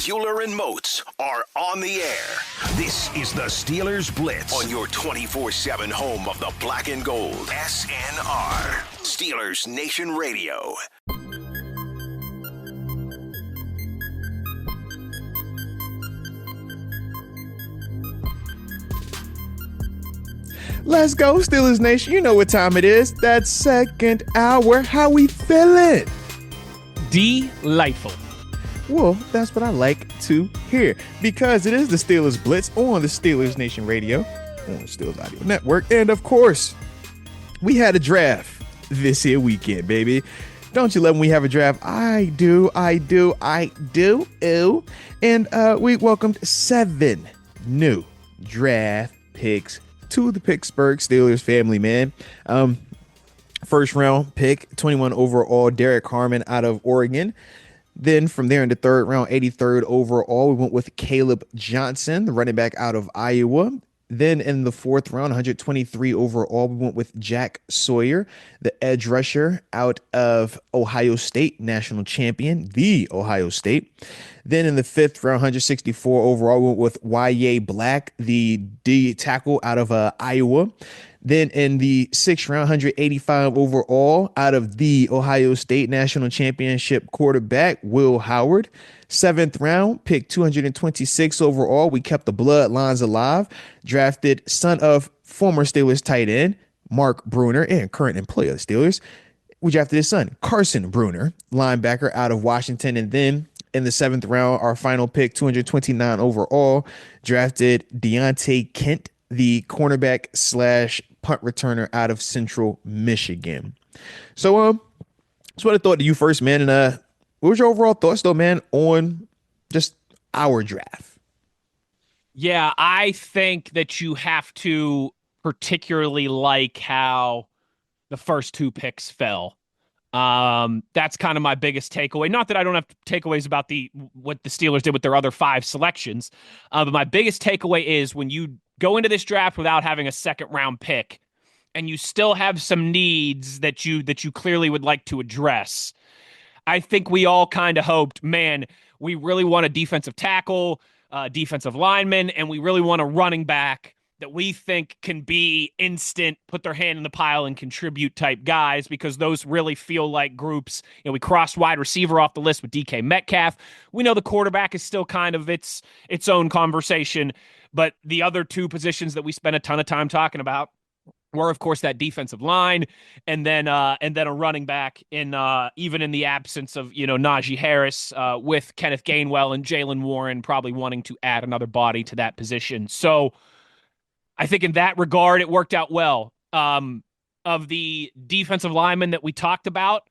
Uhler and Moats are on the air. This is the Steelers Blitz on your 24/7 home of the black and gold. SNR, Steelers Nation Radio. Let's go, Steelers Nation. You know what time it is. That second hour. How we feeling? Delightful. Well, that's what I like to hear, because it is the Steelers Blitz on the Steelers Nation Radio, on the Steelers Audio Network. And of course, we had a draft this here weekend, baby. Don't you love when we have a draft? I do. Ew. And we welcomed 7 new draft picks to the Pittsburgh Steelers family, man. First round pick, 21 overall, Derek Harmon out of Oregon. Then from there in the third round, 83rd overall, we went with Caleb Johnson, the running back out of Iowa. Then in the fourth round, 123 overall, we went with Jack Sawyer, the edge rusher out of Ohio State, national champion, the Ohio State. Then in the fifth round, 164 overall, we went with Y.A. Black, the D tackle out of Iowa. Then in the sixth round, 185 overall, out of the Ohio State national championship quarterback, Will Howard. Seventh round, pick 226 overall. We kept the bloodlines alive. Drafted son of former Steelers tight end, Mark Bruner, and current employee of the Steelers. We drafted his son, Carson Bruner, linebacker out of Washington. And then in the seventh round, our final pick, 229 overall, drafted Deontay Kent, the cornerback / punt returner out of Central Michigan. So, that's what I thought to you first, man. And what was your overall thoughts, though, man, on just our draft? Yeah, I think that you have to particularly like how the first 2 picks fell. That's kind of my biggest takeaway. Not that I don't have takeaways about what the Steelers did with their other 5 selections, but my biggest takeaway is when you go into this draft without having a second round pick and you still have some needs that you clearly would like to address. I think we all kind of hoped, man, we really want a defensive tackle, defensive lineman, and we really want a running back that we think can be instant, put their hand in the pile and contribute type guys, because those really feel like groups. You know, we crossed wide receiver off the list with DK Metcalf. We know the quarterback is still kind of its own conversation, but the other 2 positions that we spent a ton of time talking about were, of course, that defensive line, and then a running back. In even in the absence of Najee Harris, with Kenneth Gainwell and Jalen Warren probably wanting to add another body to that position. So I think in that regard, it worked out well. Of the defensive linemen that we talked about,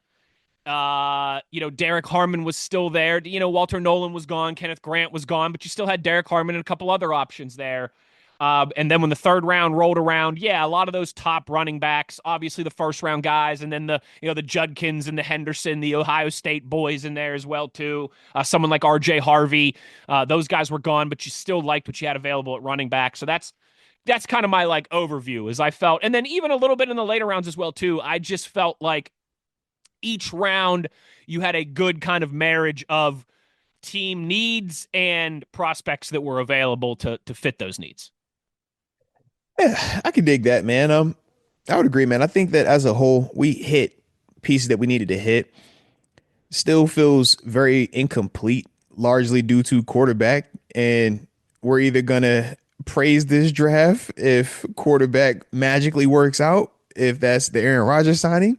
Derek Harmon was still there. Walter Nolan was gone. Kenneth Grant was gone, but you still had Derek Harmon and a couple other options there. And then when the third round rolled around, a lot of those top running backs, obviously the first round guys, and then the Judkins and the Henderson, the Ohio State boys in there as well too. Someone like R.J. Harvey, those guys were gone, but you still liked what you had available at running back. So that's kind of my overview, as I felt. And then even a little bit in the later rounds as well too. I just felt like each round you had a good kind of marriage of team needs and prospects that were available to fit those needs. Yeah, I can dig that, man. I would agree, man. I think that as a whole, we hit pieces that we needed to hit. Still feels very incomplete, largely due to quarterback. And we're either going to praise this draft if quarterback magically works out, if that's the Aaron Rodgers signing,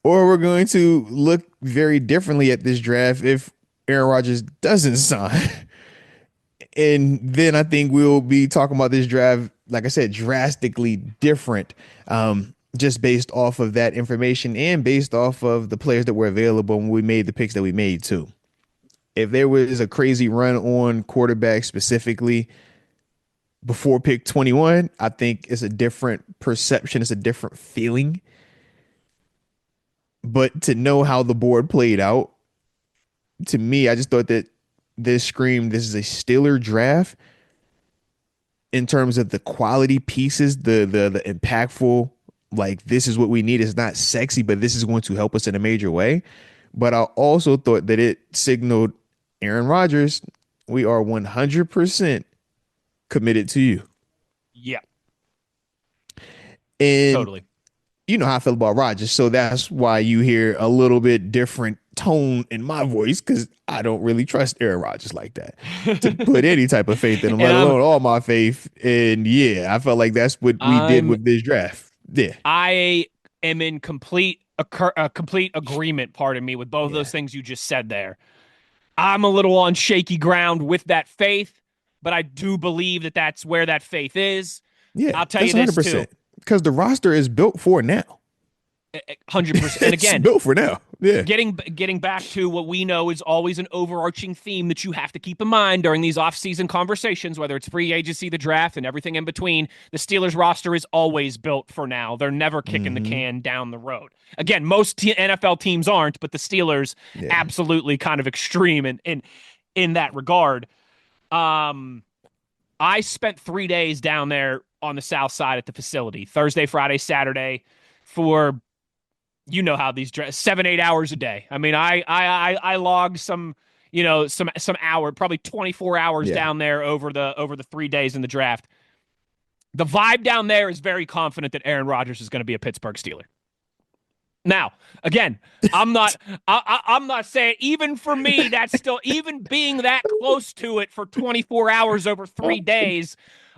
or we're going to look very differently at this draft if Aaron Rodgers doesn't sign. And then I think we'll be talking about this draft, like I said, drastically different, just based off of that information and based off of the players that were available when we made the picks that we made too. If there was a crazy run on quarterback specifically before pick 21, I think it's a different perception. It's a different feeling. But to know how the board played out, to me, I just thought that this screamed, this is a Steeler draft in terms of the quality pieces, the impactful, like this is what we need. It's not sexy, but this is going to help us in a major way. But I also thought that it signaled Aaron Rodgers, We are 100% committed to you. Yeah, And totally. you know how I feel about Rodgers, so that's why you hear a little bit different tone in my voice, because I don't really trust Aaron Rodgers like that to put any type of faith in him, And let alone all my faith. And yeah, I felt like that's what we did I'm with this draft. Yeah, I am in complete agreement, pardon me, with both of yeah, those things you just said there. I'm a little on shaky ground with that faith, but I do believe that that's where that faith is. yeah. I'll tell That's you this too. 100% because the roster is built for now. 100%. And It's again, built for now. Yeah, getting back to what we know is always an overarching theme that you have to keep in mind during these off-season conversations, whether it's free agency, the draft, and everything in between. The Steelers roster is always built for now. They're never kicking the can down the road. Again, most NFL teams aren't, but the Steelers yeah. absolutely kind of extreme in that regard. I spent 3 days down there on the south side at the facility, Thursday, Friday, Saturday, for you know how these 7-8 hours a day. I mean, I logged some some hour, probably 24 hours Yeah. down there over the 3 days in the draft. The vibe down there is very confident that Aaron Rodgers is going to be a Pittsburgh Steeler. Now, again, I'm not saying, even for me, that's still, even being that close to it for 24 hours over 3 days,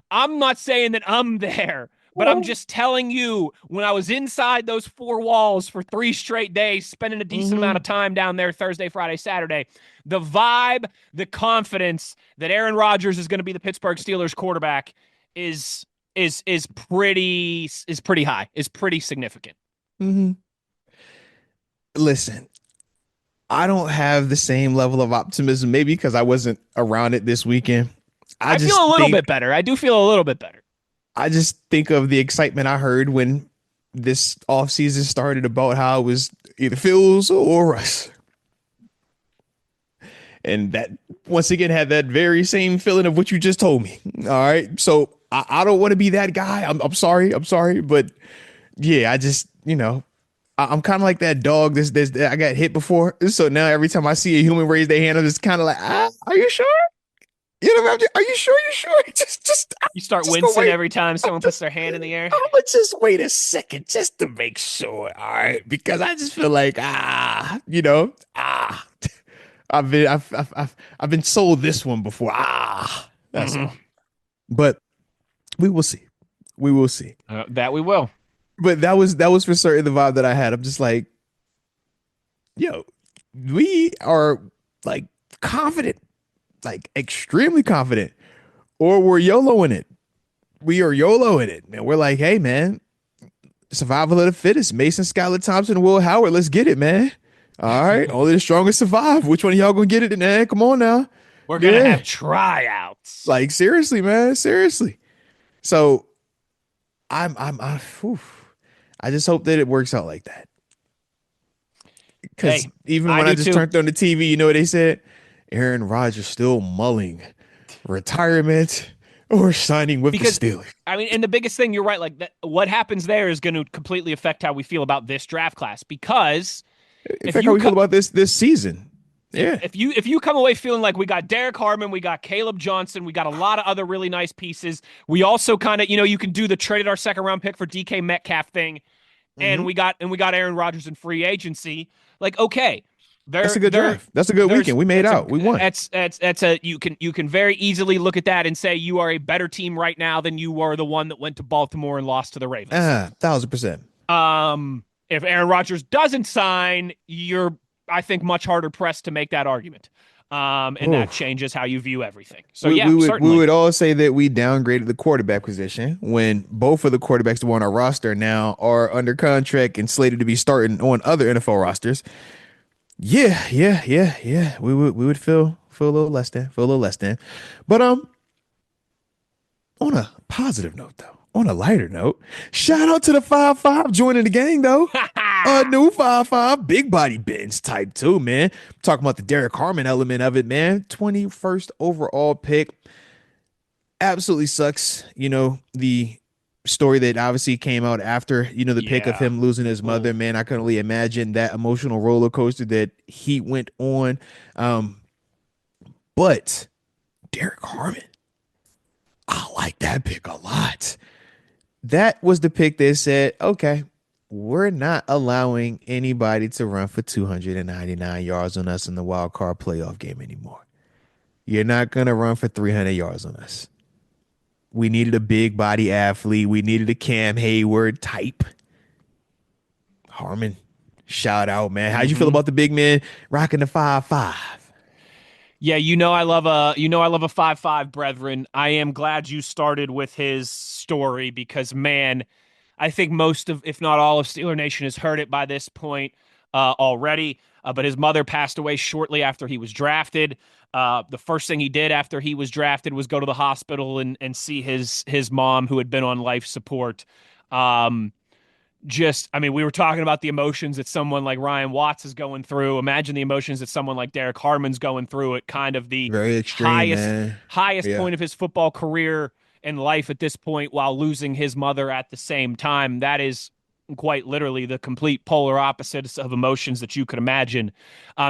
I'm not saying that I'm there, but I'm just telling you, when I was inside those four walls for 3 straight days, spending a decent amount of time down there Thursday, Friday, Saturday, the vibe, the confidence that Aaron Rodgers is going to be the Pittsburgh Steelers quarterback is pretty high, is pretty significant. Mm-hmm. Listen, I don't have the same level of optimism, maybe because I wasn't around it this weekend. I feel a little bit better. I do feel a little bit better. I just think of the excitement I heard when this offseason started about how it was either Phil's or Russ. And that, once again, had that very same feeling of what you just told me. All right. So I don't want to be that guy. I'm sorry. But yeah, I just, I'm kind of like that dog. I got hit before. So now every time I see a human raise their hand, I'm just kind of like, are you sure? You know, are you sure? You sure? Just you start just wincing every time someone puts their hand in the air. I'm gonna just wait a second just to make sure. All right, because I just feel like I've been sold this one before. That's all. But we will see. We will see. That we will. But that was for certain the vibe that I had. I'm just like, yo, we are like confident. Like extremely confident, or we're YOLOing it. We are YOLOing it, man. We're like, hey, man, survival of the fittest. Mason, Skylar Thompson, Will Howard. Let's get it, man. All right, only the strongest survive. Which one of y'all gonna get it, man? Come on now. We're gonna have tryouts. Like seriously, man, seriously. So I just hope that it works out like that. Because even when I just turned on the TV, you know what they said? Aaron Rodgers still mulling retirement or signing with the Steelers. I mean, and the biggest thing, you're right, like that, what happens there is going to completely affect how we feel about this draft class, because affect how we feel about this season. Yeah. If you come away feeling like we got Derek Harmon, we got Caleb Johnson, we got a lot of other really nice pieces. We also kind of, you can do the traded our second round pick for DK Metcalf thing, and we got Aaron Rodgers in free agency. Like, okay. That's a good draft. That's a good weekend. We made out. We won. You can very easily look at that and say you are a better team right now than you were the one that went to Baltimore and lost to the Ravens. 1,000%. If Aaron Rodgers doesn't sign, you're, I think, much harder pressed to make that argument. And that changes how you view everything. So we would all say that we downgraded the quarterback position when both of the quarterbacks that were on our roster now are under contract and slated to be starting on other NFL rosters. Yeah. We would feel a little less than. But on a positive note though, on a lighter note, shout out to the 5'5" joining the gang though. A new 5'5" big body Benz type too, man. I'm talking about the Derek Harmon element of it, man. 21st overall pick. Absolutely sucks. The story that obviously came out after, the pick of him losing his mother, man. I can only imagine that emotional roller coaster that he went on. But Derek Harmon. I like that pick a lot. That was the pick that said, okay, we're not allowing anybody to run for 299 yards on us in the wild card playoff game anymore. You're not going to run for 300 yards on us. We needed a big body athlete. We needed a Cam Hayward type. Harmon, shout out, man. How'd you feel about the big man rocking the 5'5"? Yeah, I love a 5'5", brethren. I am glad you started with his story because, man, I think most of, if not all of Steeler Nation has heard it by this point already. But his mother passed away shortly after he was drafted. The first thing he did after he was drafted was go to the hospital and see his mom, who had been on life support. I mean, we were talking about the emotions that someone like Ryan Watts is going through. Imagine the emotions that someone like Derek Harmon's going through at kind of the Very extreme, man. highest Yeah. point of his football career and life at this point, while losing his mother at the same time. That is quite literally the complete polar opposites of emotions that you could imagine.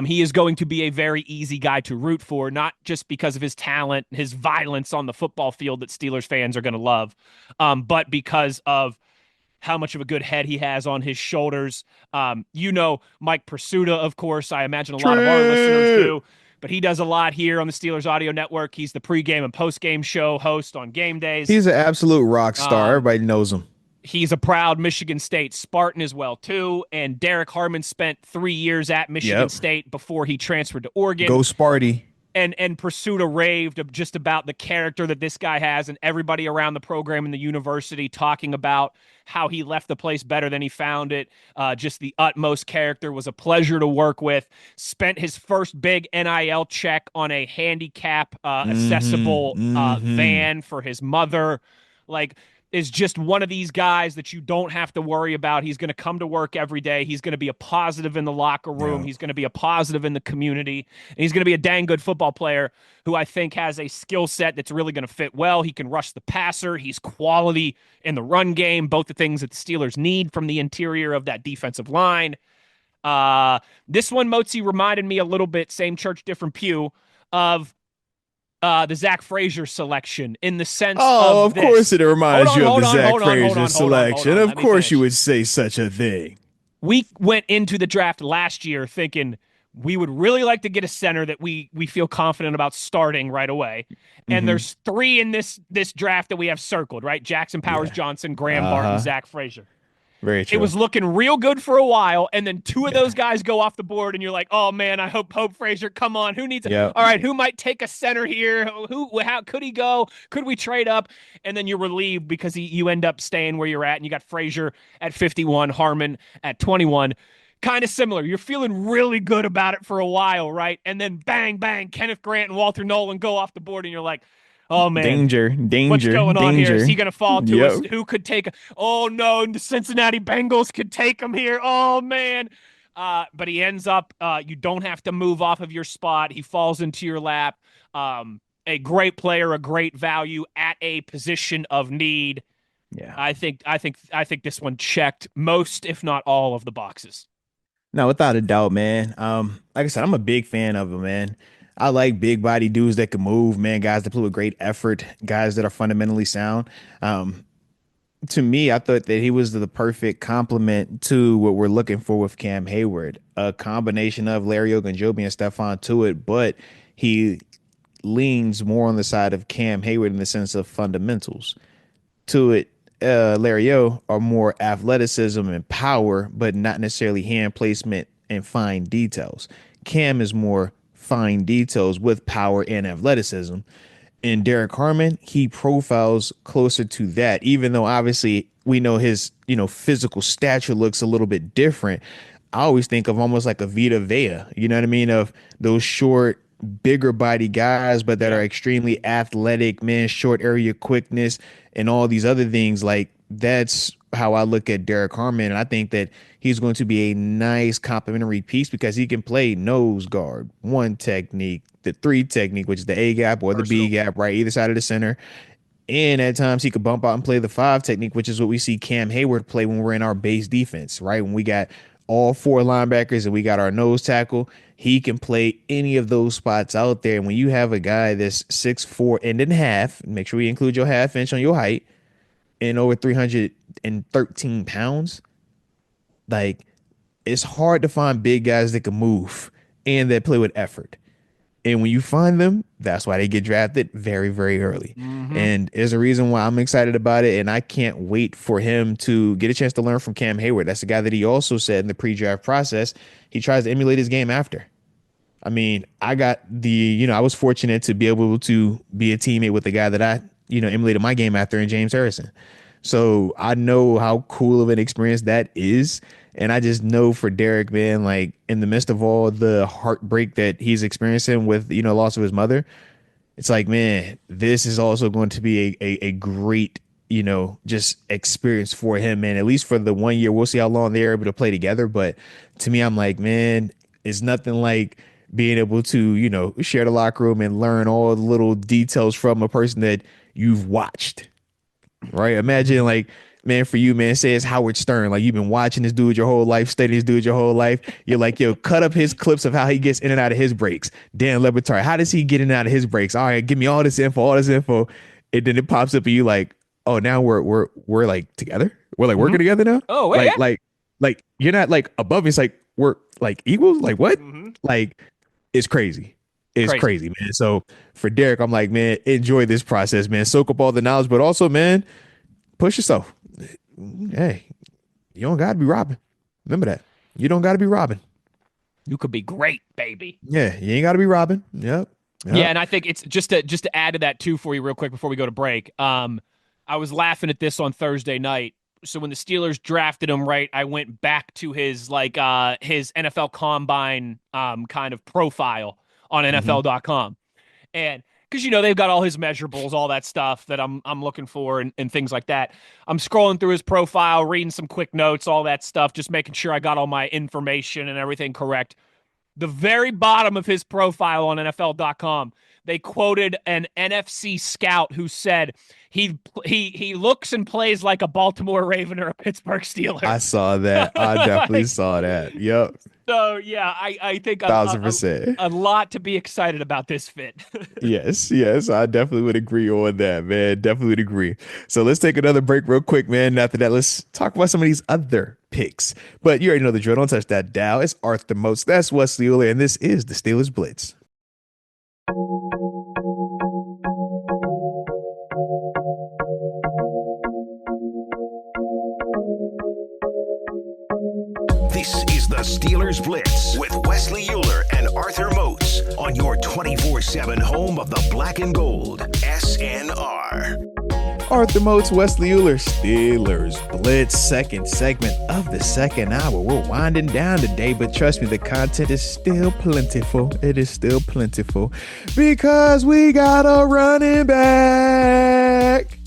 He is going to be a very easy guy to root for, not just because of his talent, his violence on the football field that Steelers fans are going to love, but because of how much of a good head he has on his shoulders. Mike Pursuta, of course, I imagine a lot of our listeners do, but he does a lot here on the Steelers Audio Network. He's the pregame and postgame show host on game days. He's an absolute rock star. Everybody knows him. He's a proud Michigan State Spartan as well, too. And Derek Harmon spent 3 years at Michigan State before he transferred to Oregon. Go Sparty. And Pursuta raved just about the character that this guy has, and everybody around the program and the university talking about how he left the place better than he found it. Just the utmost character, was a pleasure to work with. Spent his first big NIL check on a handicap accessible van for his mother. Like, is just one of these guys that you don't have to worry about. He's going to come to work every day. He's going to be a positive in the locker room. He's going to be a positive in the community. And he's going to be a dang good football player who I think has a skill set that's really going to fit well. He can rush the passer. He's quality in the run game, both the things that the Steelers need from the interior of that defensive line. This one, Moatsy, reminded me a little bit, same church, different pew, of the Zach Frazier selection, in the sense of this. Course it reminds you of the Zach Frazier hold selection. on. Of course you would say such a thing. We went into the draft last year thinking we would really like to get a center that we feel confident about starting right away. And there's 3 in this draft that we have circled, right? Jackson Powers Johnson, Graham Barton, Zach Frazier. Very true. It was looking real good for a while, and then 2 of those guys go off the board, and you're like, "Oh man, I hope Frazier, come on, who needs? All right, who might take a center here? How could he go? Could we trade up?" And then you're relieved because you end up staying where you're at, and you got Frazier at 51, Harmon at 21. Kind of similar. You're feeling really good about it for a while, right? And then bang, bang, Kenneth Grant and Walter Nolan go off the board, and you're like, "Oh man, danger! What's going on here? Is he going to fall to us? Who could take? Oh no, the Cincinnati Bengals could take him here. Oh man!" But he ends up. You don't have to move off of your spot. He falls into your lap. A great player, a great value at a position of need. Yeah, I think this one checked most, if not all, of the boxes. No, without a doubt, man. Like I said, I'm a big fan of him, man. I like big body dudes that can move, man, guys that play with great effort, guys that are fundamentally sound. To me, I thought that he was the perfect complement to what we're looking for with Cam Hayward, a combination of Larry Ogunjobi and Stephon Tuitt, but he leans more on the side of Cam Hayward in the sense of fundamentals. Tuitt, Larry O are more athleticism and power, but not necessarily hand placement and fine details. Cam is more fine details with power and athleticism. And Derek Harmon, he profiles closer to that, even though obviously we know his, physical stature looks a little bit different. I always think of almost like a Vita Vea, you know what I mean? Of those short, bigger body guys, but that are extremely athletic, man, short area quickness and all these other things. Like, that's how I look at Derek Harmon. And I think that he's going to be a nice complementary piece because he can play nose guard, 1 technique, the 3 technique, which is the A gap or the B gap, right? Either side of the center. And at times he could bump out and play the 5 technique, which is what we see Cam Hayward play when we're in our base defense, right? When we got all four linebackers and we got our nose tackle. He can play any of those spots out there. And when you have a guy that's 6'4" and then half, make sure you include your half inch on your height, and over 313 pounds, like it's hard to find big guys that can move and that play with effort. And when you find them, that's why they get drafted very, very early. And there's a reason why I'm excited about it. And I can't wait for him to get a chance to learn from Cam Hayward. That's the guy that he also said in the pre-draft process, he tries to emulate his game after. I mean, I was fortunate to be able to be a teammate with the guy that I, emulated my game after in James Harrison. So I know how cool of an experience that is. And I just know for Derek, man, like in the midst of all the heartbreak that he's experiencing with, loss of his mother, it's like, man, this is also going to be a great, just experience for him, man. At least for the 1 year, we'll see how long they're able to play together. But to me, I'm like, man, it's nothing like being able to, share the locker room and learn all the little details from a person that you've watched. Right. Imagine like, man, for you, man, say it's Howard Stern. Like you've been watching this dude your whole life, studying this dude your whole life. You're like, yo, cut up his clips of how he gets in and out of his breaks. Dan Lebatard, how does he get in and out of his breaks? All right, give me all this info. And then it pops up and you like, oh, now we're like together. We're like working together now. Oh, wait, like you're not like above me. It's like we're like equals. Like what? Like it's crazy. It's crazy, man. So for Derek, I'm like, man, enjoy this process, man. Soak up all the knowledge, but also, man, push yourself. Hey, you don't got to be robbing. Remember that. You don't got to be robbing. You could be great, baby. Yeah, you ain't got to be robbing. Yep. Yeah, and I think it's just to add to that too for you real quick before we go to break. I was laughing at this on Thursday night. So when the Steelers drafted him, right, I went back to his his NFL Combine kind of profile on NFL.com. And because they've got all his measurables, all that stuff that I'm looking for and things like that. I'm scrolling through his profile, reading some quick notes, all that stuff, just making sure I got all my information and everything correct. The very bottom of his profile on NFL.com, they quoted an NFC scout who said he looks and plays like a Baltimore Raven or a Pittsburgh Steeler. I saw that. I definitely saw that. Yep. So yeah, I think 1,000%. A lot to be excited about this fit. Yes, I definitely would agree on that, man. Definitely would agree. So let's take another break real quick, man. After that, let's talk about some of these other picks. But you already know the drill. Don't touch that dial. It's Arthur Moats. That's Wesley Uhler, and this is the Steelers Blitz. This is the Steelers Blitz with Wesley Uhler and Arthur Moats on your 24/7 home of the black and gold, SNR. Arthur Moats, Wesley Uhler, Steelers Blitz, second segment of the second hour. We're winding down today, but trust me, the content is still plentiful. It is still plentiful because we got a running back.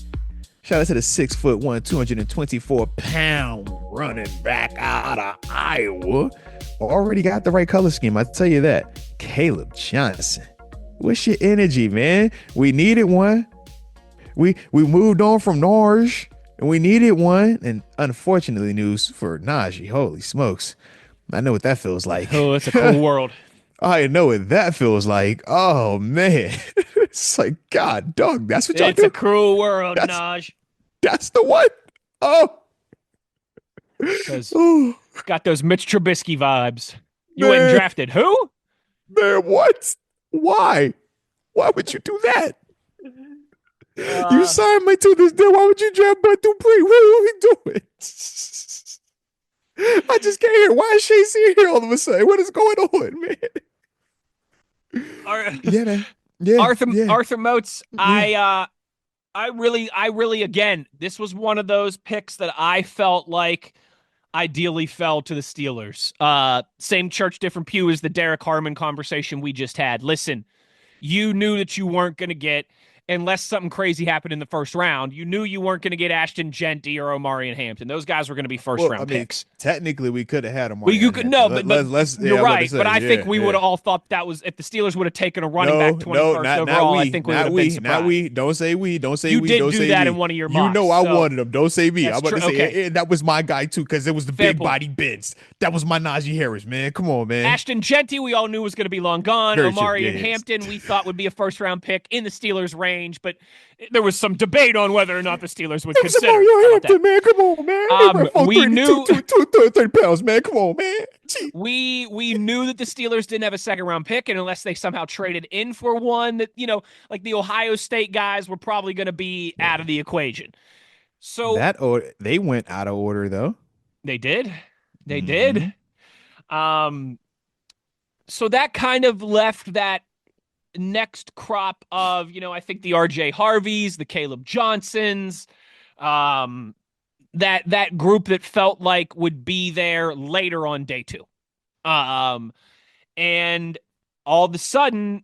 Shout out to the 6'1", 224-pound running back out of Iowa. Already got the right color scheme, I tell you that. Caleb Johnson. What's your energy, man? We needed one. We moved on from Norge, and we needed one. And unfortunately, news for Najee. Holy smokes. I know what that feels like. Oh, it's a cool world. I know what that feels like. Oh, man. It's like, God, dog, that's what y'all do? It's a cruel world, Naj. That's the one. Oh. Got those Mitch Trubisky vibes. You went and drafted who? Man, what? Why? Why would you do that? You signed me to this deal. Why would you draft Bud Dupree? What are we doing? I just can't hear. Why is Shea here all of a sudden? What is going on, man? Yeah, man. Yeah, Arthur Moats. Yeah. I really, again, this was one of those picks that I felt like ideally fell to the Steelers. Same church, different pew as the Derek Harmon conversation we just had. Listen, you knew that you weren't going to get unless something crazy happened in the first round. You knew you weren't going to get Ashton Genty or Omarion Hampton. Those guys were going to be first round picks. Technically, we could have had him. Well, you could no, but let's you're I'm about to right. say, But I think we yeah. would have all thought that was if the Steelers would have taken a running back 21st overall. I think we would have been surprised. Not we. Don't say we. Don't say you we. did Don't do say that me. in one of your You mocks. know I wanted him. Don't say me. I'm about to say okay. that was my guy too because it was the Fair big point. body bends. That was my Najee Harris, man. Come on, man. Ashton Genty, we all knew was going to be long gone. Very Omari and Hampton, we thought would be a first round pick in the Steelers range, but there was some debate on whether or not the Steelers would consider. Hampton, man. Come on, man. We knew 230 pounds, man. Come on, man. We knew that the Steelers didn't have a second round pick, and unless they somehow traded in for one, that like the Ohio State guys were probably going to be out of the equation. So they went out of order though. They did. They did. So that kind of left that next crop of, I think the RJ Harveys, the Caleb Johnsons, that group that felt like would be there later on day two. And all of a sudden,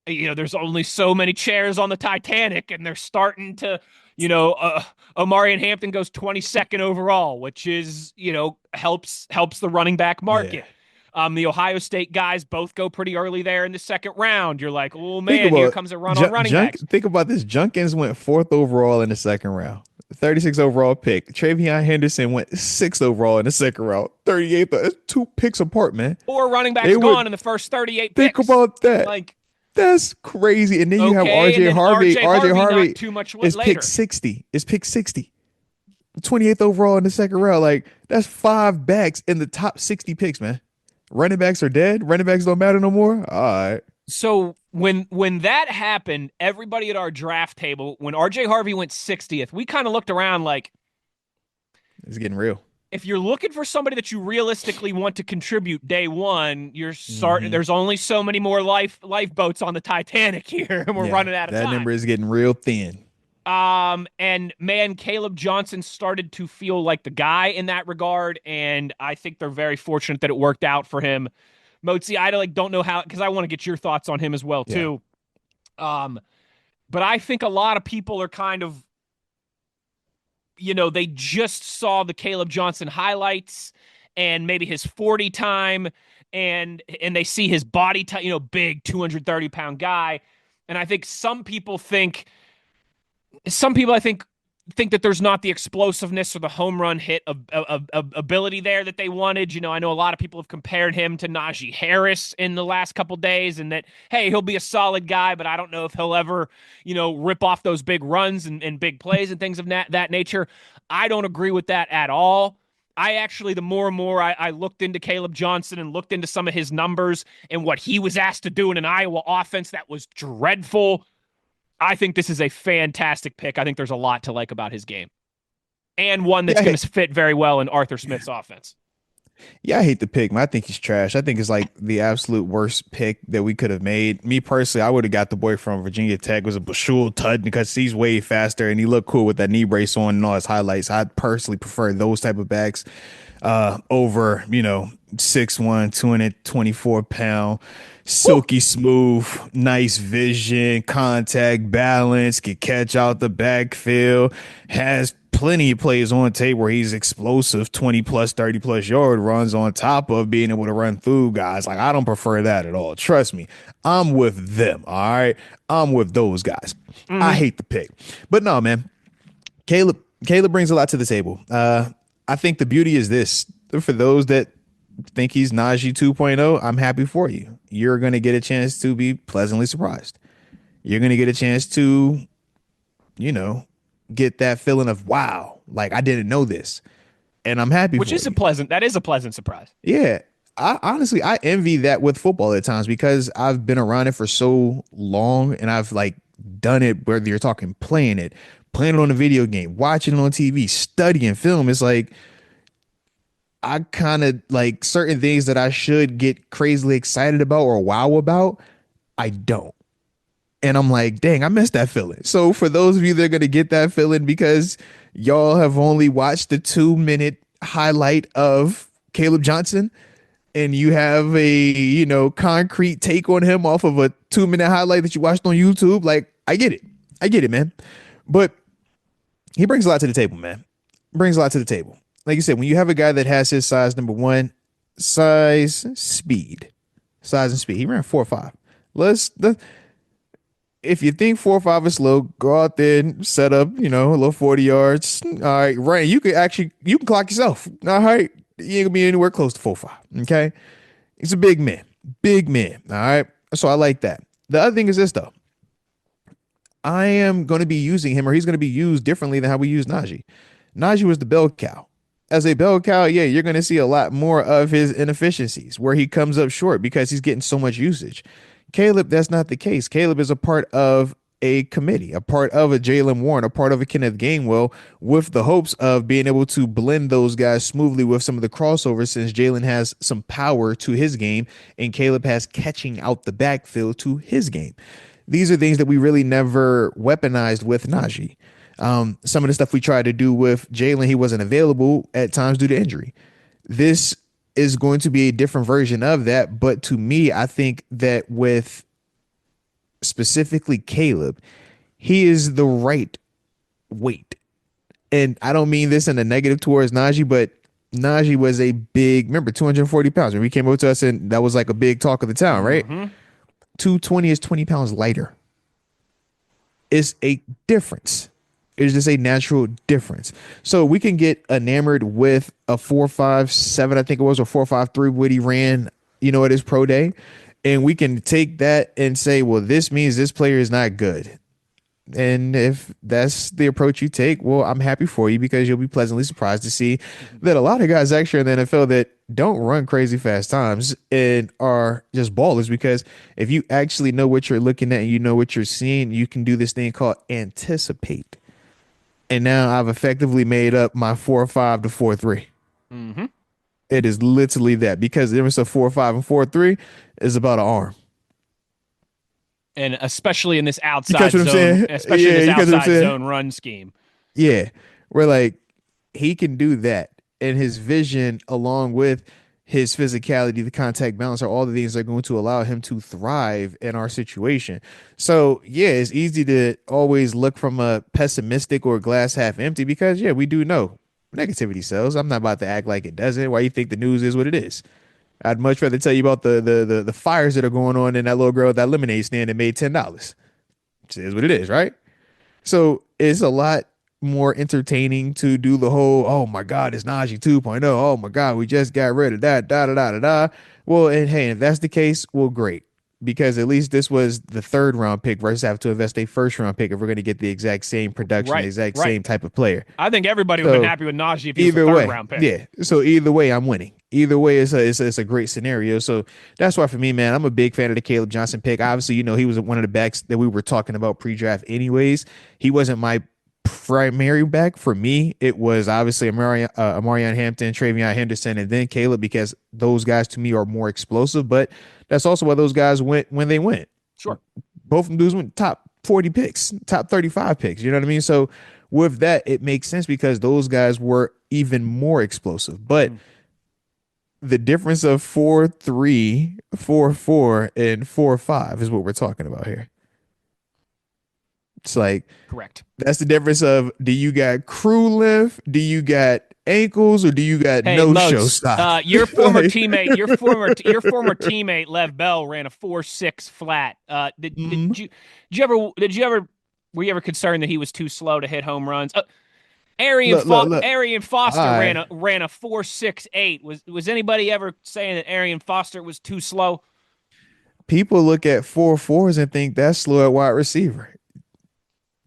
there's only so many chairs on the Titanic, and they're starting to, Omarion Hampton goes 22nd overall, which is, helps the running back market. Yeah. The Ohio State guys both go pretty early there in the second round. You're like, oh man, here comes a run on running backs. Think about this. Junkins went 4th overall in the second round. 36th overall pick. Travion Henderson went 6th overall in the second round. 38th. That's 2 picks apart, man. 4 running backs gone in the first 38 picks. Think about that. Like, that's crazy. And then you have RJ Harvey. RJ Harvey not too much is later. pick 60. It's pick 60. 28th overall in the second round. Like, that's 5 backs in the top 60 picks, man. Running backs are dead. Running backs don't matter no more. All right. So when that happened, everybody at our draft table, when RJ Harvey went 60th, we kind of looked around like, it's getting real. If you're looking for somebody that you realistically want to contribute day one, you're starting. There's only so many more lifeboats on the Titanic here, and we're running out of time. That number is getting real thin. And man, Caleb Johnson started to feel like the guy in that regard, and I think they're very fortunate that it worked out for him. Moatsy, I don't know how, because I want to get your thoughts on him as well too. But I think a lot of people are kind of, they just saw the Caleb Johnson highlights and maybe his 40 time, and they see his body type, big 230-pound guy, and I think some people I think that there's not the explosiveness or the home run hit of ability there that they wanted. I know a lot of people have compared him to Najee Harris in the last couple days, and that, hey, he'll be a solid guy, but I don't know if he'll ever, rip off those big runs and big plays and things of that nature. I don't agree with that at all. I actually, the more and more I looked into Caleb Johnson and looked into some of his numbers and what he was asked to do in an Iowa offense that was dreadful, I think this is a fantastic pick. I think there's a lot to like about his game, and one that's going to fit very well in Arthur Smith's offense. Yeah, I hate the pick, man. I think he's trash. I think it's like the absolute worst pick that we could have made. Me personally, I would have got the boy from Virginia Tech. It was a Bashul Tud because he's way faster and he looked cool with that knee brace on and all his highlights. I personally prefer those type of backs over, 6'1", 224-pound, silky smooth, nice vision, contact balance, can catch out the backfield, has plenty of plays on tape where he's explosive, 20 plus, 30 plus yard runs on top of being able to run through guys. Like, I don't prefer that at all. Trust me, I'm with them. All right. I'm with those guys. I hate the pick, but no, man, Caleb brings a lot to the table. I think the beauty is this: for those that think he's Najee 2.0, I'm happy for you. You're going to get a chance to be pleasantly surprised. You're going to get a chance to, get that feeling of, wow, like I didn't know this. And I'm happy for you. That is a pleasant surprise. Yeah. I envy that with football at times because I've been around it for so long and I've done it, whether you're talking playing it on a video game, watching it on TV, studying film. It's like, I kind of like certain things that I should get crazily excited about or wow about, I don't. And I'm like, dang, I missed that feeling. So for those of you that are going to get that feeling because y'all have only watched the 2-minute highlight of Caleb Johnson and you have a, concrete take on him off of a 2-minute highlight that you watched on YouTube, like, I get it. I get it, man. But he brings a lot to the table, man. Brings a lot to the table. Like you said, when you have a guy that has his size, number one, size, speed, size and speed. He ran 4.5. If you think 4.5 is slow, go out there and set up, a little 40 yards. All right, right. You can clock yourself. All right. You ain't gonna be anywhere close to 4.5. Okay. He's a big man. Big man. All right. So I like that. The other thing is this though. I am going to be using him, or he's going to be used differently than how we use Najee. Najee was the bell cow. As a bell cow, yeah, you're going to see a lot more of his inefficiencies where he comes up short because he's getting so much usage. Caleb, that's not the case. Caleb is a part of a committee, a part of a Jalen Warren, a part of a Kenneth Gainwell, with the hopes of being able to blend those guys smoothly with some of the crossovers, since Jalen has some power to his game and Caleb has catching out the backfield to his game. These are things that we really never weaponized with Najee. Some of the stuff we tried to do with Jalen, he wasn't available at times due to injury. This is going to be a different version of that. But to me, I think that with specifically Caleb, he is the right weight. And I don't mean this in a negative towards Najee, but Najee was a big, remember, 240 pounds. When he came over to us, and that was like a big talk of the town, right? 220 is 20 pounds lighter. It's a difference. It's just a natural difference. So we can get enamored with a 4.57, I think it was, or 4.53 what he ran, at his pro day. And we can take that and say, well, this means this player is not good. And if that's the approach you take, well, I'm happy for you, because you'll be pleasantly surprised to see that a lot of guys actually in the NFL that don't run crazy fast times and are just ballers, because if you actually know what you're looking at and you know what you're seeing, you can do this thing called anticipate. And now I've effectively made up my 4.5 to 4.3. Mm-hmm. It is literally that, because the difference of 4.5 and 4.3 is about an arm. And especially in this outside zone, zone run scheme. Yeah. We're like, he can do that. And his vision, along with his physicality, the contact balance, are all the things that are going to allow him to thrive in our situation. So, yeah, it's easy to always look from a pessimistic or glass half empty, because, yeah, we do know negativity sells. I'm not about to act like it doesn't. Why you think the news is what it is? I'd much rather tell you about the fires that are going on in that little girl at that lemonade stand that made $10. Which is what it is, right? So it's a lot more entertaining to do the whole, oh my God, it's Najee 2.0. Oh my God, we just got rid of that, da da da da da. Well, and hey, if that's the case, well, great. Because at least this was the 3rd round pick versus have to invest a 1st round pick if we're going to get the exact same production, the exact same type of player. I think everybody would have been happy with Najee if he was a 3rd round pick. Yeah. So either way, I'm winning. Either way, it's a great scenario. So that's why for me, man, I'm a big fan of the Caleb Johnson pick. Obviously, he was one of the backs that we were talking about pre-draft anyways. He wasn't my primary back. For me, it was obviously Amarion Hampton, Travion Henderson, and then Caleb, because those guys to me are more explosive. But that's also why those guys went when they went. Sure. Both of them dudes went top 40 picks, top 35 picks. You know what I mean? So with that, it makes sense, because those guys were even more explosive. But the difference of 4.3, 4.4, and 4.5 is what we're talking about here. It's like, correct. That's the difference of, do you got crew length, do you got ankles, or do you got no-show style? Your former teammate, your former teammate Lev Bell ran a 4.6 flat. Did you ever were you ever concerned that he was too slow to hit home runs? Arian Foster ran a 4.68. Was anybody ever saying that Arian Foster was too slow? People look at 4.4s and think that's slow at wide receiver.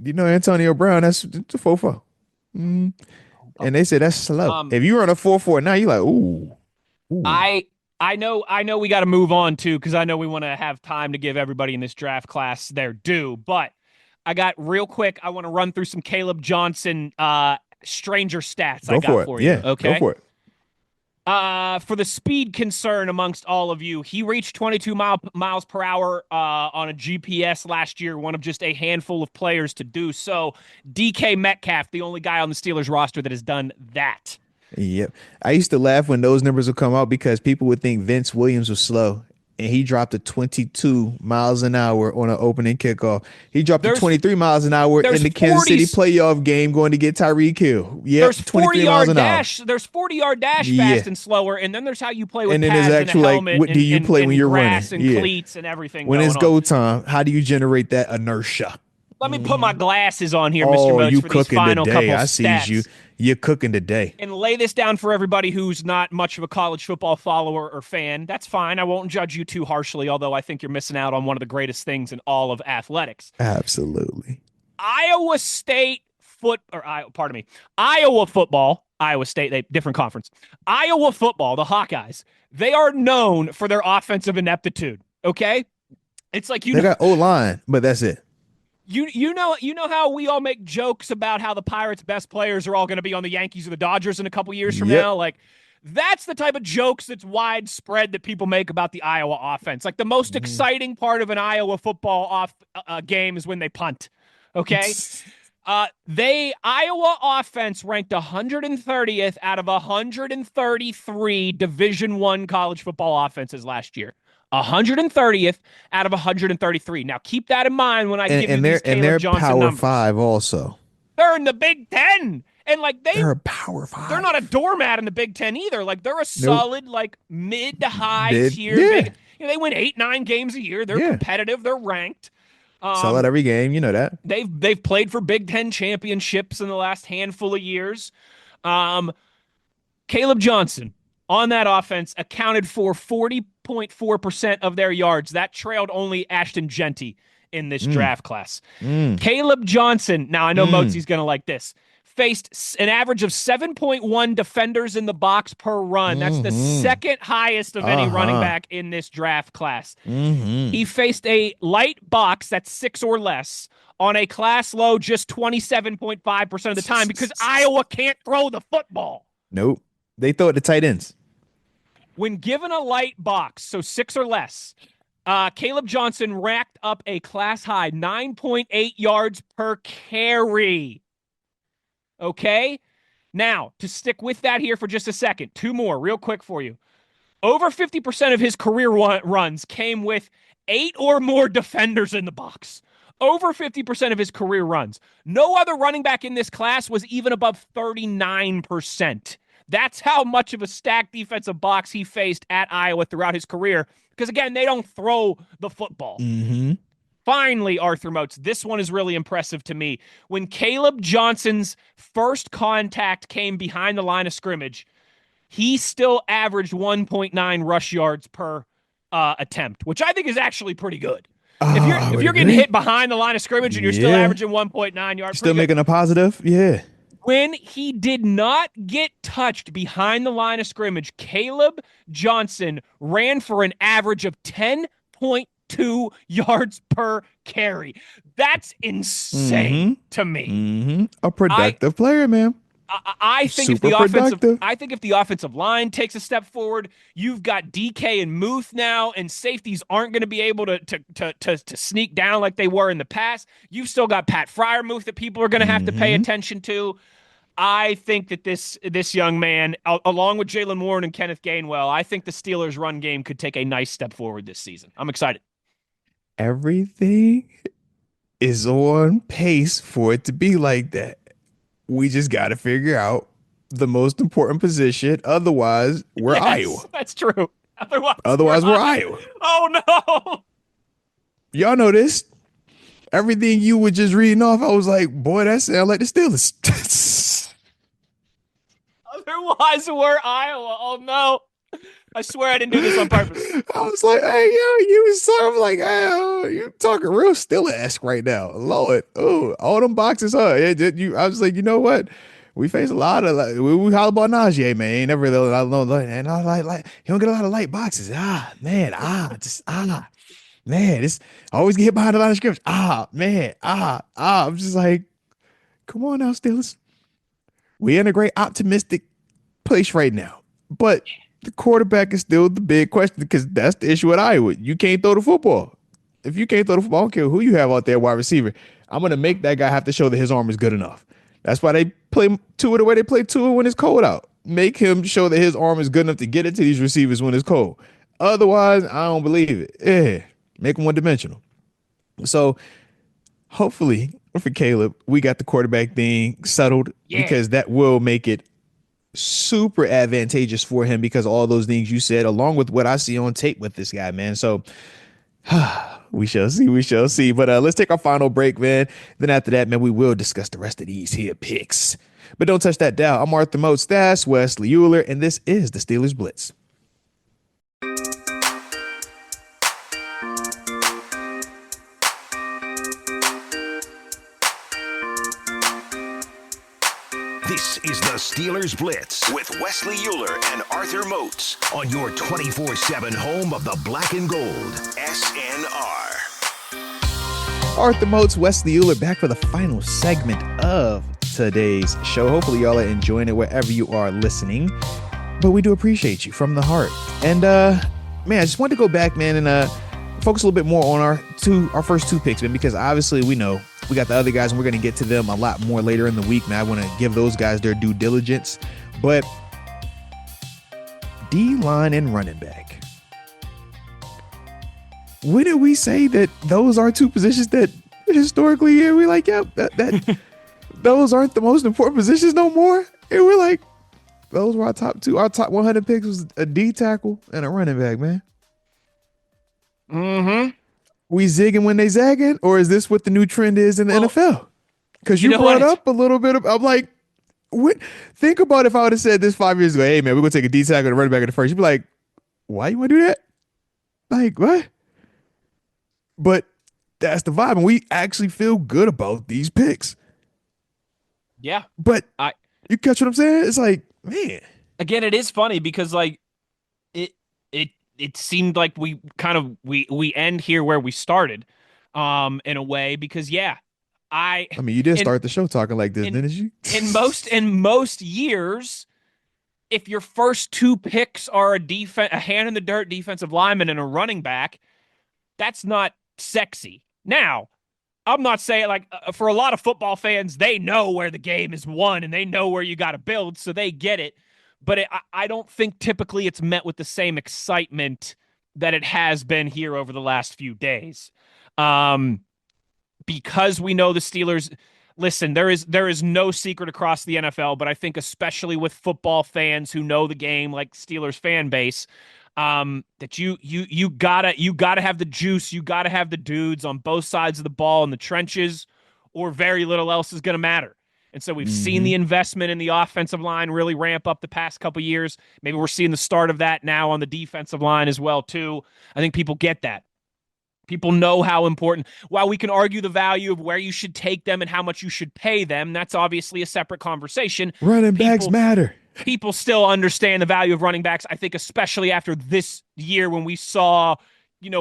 Antonio Brown, that's a 4.4. And they say that's slow. If you run a 4.4 now, you're like, ooh. I know we got to move on too, because I know we want to have time to give everybody in this draft class their due. But I got real quick, I want to run through some Caleb Johnson stranger stats for you. Yeah, okay. Go for it. For the speed concern amongst all of you, he reached 22 miles per hour on a GPS last year, one of just a handful of players to do so. DK Metcalf, the only guy on the Steelers roster that has done that. Yep. I used to laugh when those numbers would come out, because people would think Vince Williams was slow. and he dropped to 22 miles an hour on an opening kickoff. He dropped to There's 23 miles an hour in the Kansas City playoff game going to get Tyreek Hill. Yep, there's 23 miles an hour. There's 40-yard dash Yeah. fast and slower, and then there's how you play with And then there's pads actually and a like, helmet what do you and, play and when you're grass running? and Yeah. cleats and everything When going it's on. go time, how do you generate that inertia? Let me put my glasses on here, Mr. Oh, Moats, you for these cooking final today. couple I see stats. you. You're cooking today. And lay this down for everybody who's not much of a college football follower or fan. That's fine. I won't judge you too harshly, although I think you're missing out on one of the greatest things in all of athletics. Absolutely. Iowa football, Iowa State, different conference. Iowa football, the Hawkeyes, they are known for their offensive ineptitude, okay? It's like they got O-line, but that's it. You know how we all make jokes about how the Pirates' best players are all going to be on the Yankees or the Dodgers in a couple years from now? Like, that's the type of jokes that's widespread that people make about the Iowa offense. Like, the most exciting part of an Iowa football game is when they punt, okay? Iowa offense ranked 130th out of 133 Division I college football offenses last year. 130th out of 133. Now keep that in mind when I give you these Caleb Johnson Power numbers. 5 also. They're in the Big Ten, and like they're a Power 5. They're not a doormat in the Big Ten either. Like they're a solid, like mid to high tier. Yeah. Big, they win 8-9 games a year. They're competitive. They're ranked. Sell out every game. You know that. They've played for Big Ten championships in the last handful of years. Caleb Johnson on that offense accounted for 40.4% of their yards. That trailed only Ashton Genty in this draft class. Caleb Johnson, now I know Moatsy's going to like this, faced an average of 7.1 defenders in the box per run. That's the second highest of any running back in this draft class. He faced a light box that's 6 or less on a class low just 27.5% of the time because Iowa can't throw the football. Nope. They throw it to tight ends. When given a light box, so 6 or less, Caleb Johnson racked up a class-high 9.8 yards per carry. Okay? Now, to stick with that here for just a second, 2 more real quick for you. Over 50% of his career runs came with 8 or more defenders in the box. Over 50% of his career runs. No other running back in this class was even above 39%. That's how much of a stacked defensive box he faced at Iowa throughout his career. Because, again, they don't throw the football. Finally, Arthur Moats, this one is really impressive to me. When Caleb Johnson's first contact came behind the line of scrimmage, he still averaged 1.9 rush yards per attempt, which I think is actually pretty good. If you're getting hit behind the line of scrimmage and you're still averaging 1.9 yards, still making a positive, When he did not get touched behind the line of scrimmage, Caleb Johnson ran for an average of 10.2 yards per carry. That's insane to me. A productive player, man. I think if the offensive line takes a step forward, you've got DK and Muth now, and safeties aren't going to be able to sneak down like they were in the past. You've still got Pat Fryermuth that people are going to have to pay attention to. I think that this young man, along with Jalen Warren and Kenneth Gainwell, I think the Steelers' run game could take a nice step forward this season. I'm excited. Everything is on pace for it to be like that. We just got to figure out the most important position. Otherwise, we're Iowa. That's true. Otherwise, we're Iowa. Oh, no. Y'all know this. Everything you were just reading off, I was like, boy, that sounds like the Steelers. Otherwise, we're Iowa. Oh, no. I swear I didn't do this on purpose. I was like, hey, yo, I'm like, hey, you talking real Steeler-esque right now. Lord. Oh, all them boxes, huh? I was like, you know what? We face a lot of, we holler about Najee, man. Ain't never really, and I was like, he don't get a lot of light boxes. Man, it's always get hit behind the line of scrimmage. I'm just like, come on now, Steelers. We're in a great optimistic place right now. But the quarterback is still the big question because that's the issue at Iowa. You can't throw the football. If you can't throw the football, I don't care who you have out there, wide receiver. I'm going to make that guy have to show that his arm is good enough. That's why they play Tua the way they play Tua when it's cold out. Make him show that his arm is good enough to get it to these receivers when it's cold. Otherwise, I don't believe it. Yeah, make them one dimensional. So hopefully for Caleb, we got the quarterback thing settled Yeah. because that will make it super advantageous for him because all those things you said, along with what I see on tape with this guy, man. So we shall see. We shall see. But let's take our final break, man. Then after that, man, we will discuss the rest of these here picks. But don't touch that dial. I'm Arthur Moats, that's Wesley Uhler, and this is the Steelers Blitz. This is the Steelers Blitz with Wesley Uhler and Arthur Moats on your 24/7 home of the black and gold, SNR. Arthur Moats, Wesley Uhler, back for the final segment of today's show. Hopefully y'all are enjoying it wherever you are listening. But we do appreciate you from the heart. And man, I just wanted to go back, man, and focus a little bit more on our first two picks, man, because obviously we know we got the other guys and we're going to get to them a lot more later in the week, man. I want to give those guys their due diligence. But D-line and running back. When did we say that those are two positions that historically, yeah, we're like, yep, that those aren't the most important positions no more? And we're like, those were our top two. Our top 100 picks was a D tackle and a running back, man. Mm-hmm. We zigging when they zagging, or is this what the new trend is in the NFL? Because you brought up a little bit of, I'm like, what? Think about if I would have said this 5 years ago, hey, man, we're going to take a D tackle and a running back in the first. You'd be like, why you want to do that? Like, what? But that's the vibe, and we actually feel good about these picks. Yeah. But you catch what I'm saying? It's like, man. Again, it is funny because like it seemed like we kind of we end here where we started, in a way, because I mean, you did start the show talking like this, didn't you? in most years, if your first two picks are a hand in the dirt defensive lineman and a running back, that's not sexy. Now, I'm not saying like for a lot of football fans, they know where the game is won and they know where you got to build, so they get it. But I don't think typically it's met with the same excitement that it has been here over the last few days. Because we know the Steelers. Listen, there is no secret across the NFL, but I think especially with football fans who know the game, like Steelers fan base, that you gotta have the juice, you gotta have the dudes on both sides of the ball in the trenches, or very little else is gonna matter. And so we've seen the investment in the offensive line really ramp up the past couple years. Maybe we're seeing the start of that now on the defensive line as well too. I think people get that. People know how important. While we can argue the value of where you should take them and how much you should pay them, that's obviously a separate conversation. Running backs matter. People still understand the value of running backs. I think especially after this year when we saw,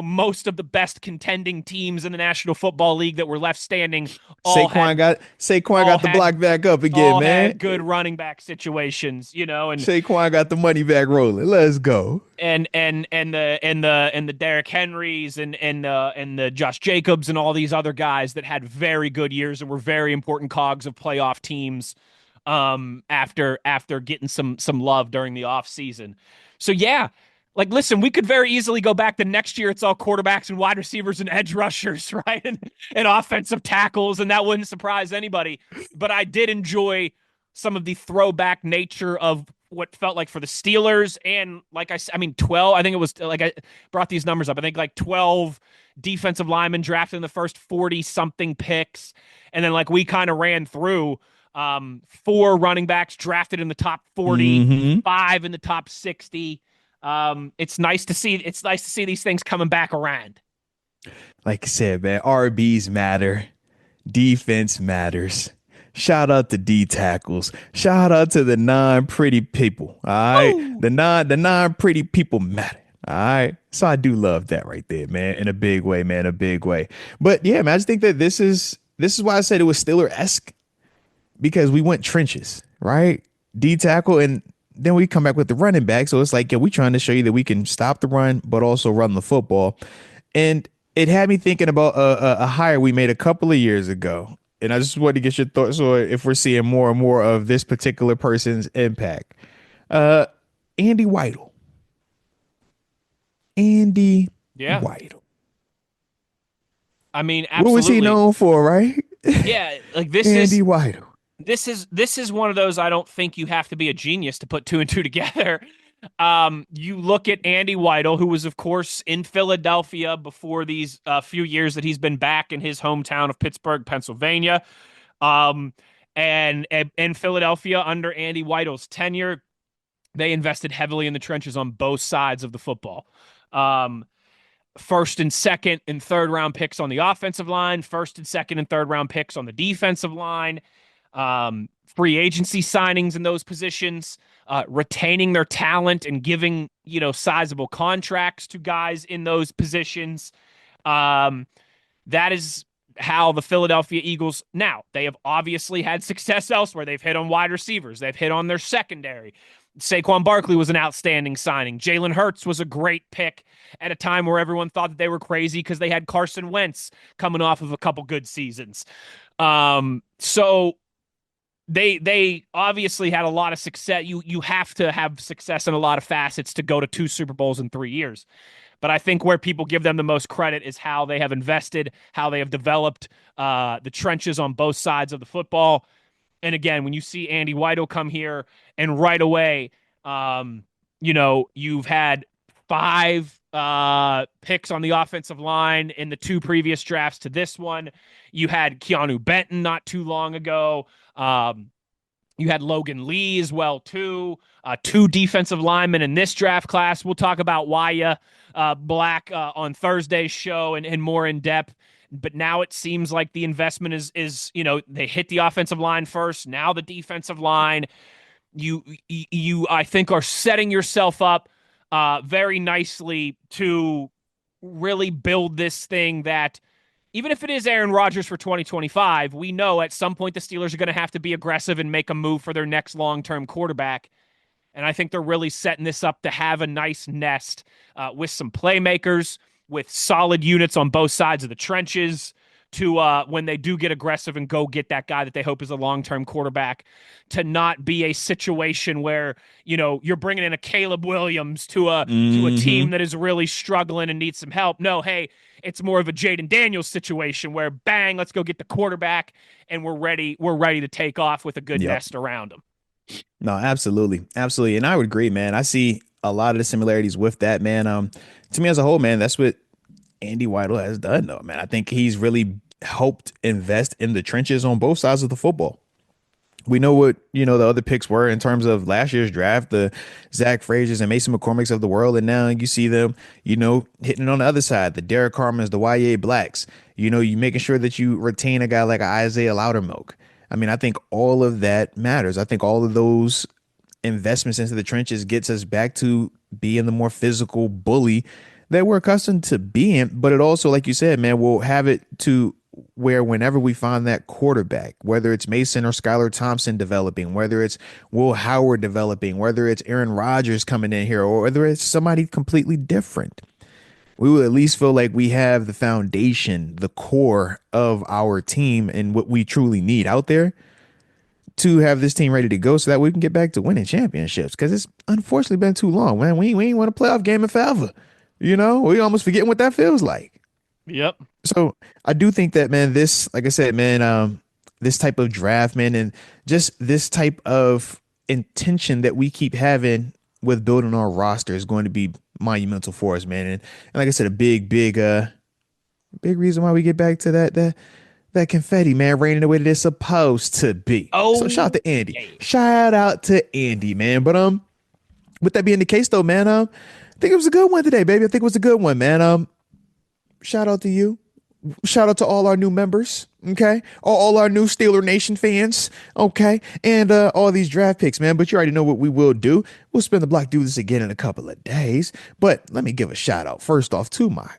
most of the best contending teams in the National Football League that were left standing. Saquon got the block back up again, man. Had good running back situations, and Saquon got the money back rolling. Let's go. And the Derrick Henrys and the Josh Jacobs and all these other guys that had very good years and were very important cogs of playoff teams after getting some love during the offseason. So like, listen, we could very easily go back to next year. It's all quarterbacks and wide receivers and edge rushers, right? And offensive tackles, and that wouldn't surprise anybody. But I did enjoy some of the throwback nature of what felt like for the Steelers. And like I said, 12, I think it was like I brought these numbers up. I think like 12 defensive linemen drafted in the first 40 something picks. And then like we kind of ran through 4 running backs drafted in the top 40, 5 in the top 60. It's nice to see these things coming back around. Like I said, man, RBs matter. Defense matters. Shout out to D tackles. Shout out to the non-pretty people. All right. Ooh. The non-pretty people matter. All right. So I do love that right there, man. In a big way, man. A big way. But yeah, man, I just think that this is why I said it was Steeler-esque, because we went trenches, right? D tackle, and then we come back with the running back. So it's like, we trying to show you that we can stop the run, but also run the football. And it had me thinking about a hire we made a couple of years ago. And I just wanted to get your thoughts on if we're seeing more and more of this particular person's impact. Andy Weidl. Andy Yeah. Weidl. I mean, What was he absolutely. known for, right? Yeah, like this Andy is Weidl. this is one of those I don't think you have to be a genius to put two and two together. You look at Andy Weidel, who was, of course, in Philadelphia before these few years that he's been back in his hometown of Pittsburgh, Pennsylvania. Um, and in Philadelphia, under Andy Weidel's tenure, they invested heavily in the trenches on both sides of the football. Um, First and second and third round picks on the offensive line, first and second and third round picks on the defensive line, free agency signings in those positions, retaining their talent and giving, sizable contracts to guys in those positions. Um, that is how the Philadelphia Eagles, now they have obviously had success elsewhere. They've hit on wide receivers, they've hit on their secondary. Saquon Barkley was an outstanding signing. Jalen Hurts was a great pick at a time where everyone thought that they were crazy because they had Carson Wentz coming off of a couple good seasons. So they obviously had a lot of success. You have to have success in a lot of facets to go to 2 Super Bowls in 3 years. But I think where people give them the most credit is how they have invested, how they have developed the trenches on both sides of the football. And again, when you see Andy Weidel come here and right away, you've had 5 picks on the offensive line in the 2 previous drafts to this one. You had Keanu Benton not too long ago. You had Logan Lee as well, too. 2 defensive linemen in this draft class. We'll talk about Waya Black on Thursday's show and more in depth. But now it seems like the investment is they hit the offensive line first. Now the defensive line. You I think are setting yourself up very nicely to really build this thing that even if it is Aaron Rodgers for 2025, we know at some point the Steelers are going to have to be aggressive and make a move for their next long-term quarterback. And I think they're really setting this up to have a nice nest with some playmakers, with solid units on both sides of the trenches to when they do get aggressive and go get that guy that they hope is a long-term quarterback, to not be a situation where, you're bringing in a Caleb Williams to a team that is really struggling and needs some help. No, hey, it's more of a Jaden Daniels situation where bang, let's go get the quarterback and we're ready to take off with a good nest around them. No, absolutely. Absolutely. And I would agree, man. I see a lot of the similarities with that, man. To me as a whole, man, that's what Andy Weidel has done, though, man. I think he's really helped invest in the trenches on both sides of the football. We know what, the other picks were in terms of last year's draft, the Zach Frazier's and Mason McCormick's of the world. And now you see them, hitting on the other side, the Derek Harmons, the YA Blacks, you making sure that you retain a guy like Isaiah Loudermilk. I mean, I think all of that matters. I think all of those investments into the trenches gets us back to being the more physical bully that we're accustomed to being. But it also, like you said, man, we'll have it to where whenever we find that quarterback, whether it's Mason or Skylar Thompson developing, whether it's Will Howard developing, whether it's Aaron Rodgers coming in here, or whether it's somebody completely different, we will at least feel like we have the foundation, the core of our team and what we truly need out there to have this team ready to go so that we can get back to winning championships. Because it's unfortunately been too long, man. We ain't won a playoff game in forever. We almost forgetting what that feels like. Yep. So I do think that, man, this, like I said, man, this type of draft, man, and just this type of intention that we keep having with building our roster is going to be monumental for us, man. And like I said, a big reason why we get back to that confetti, man, raining the way that it's supposed to be. Oh, so shout out to Andy. yeah. Shout out to Andy, man. But with that being the case, though, man, I think it was a good one today, baby. I think it was a good one, man. Shout out to you. Shout out to all our new members, okay? All our new Steeler Nation fans, okay? And all these draft picks, man. But you already know what we will do. We'll spin the block, do this again in a couple of days. But let me give a shout out first off to my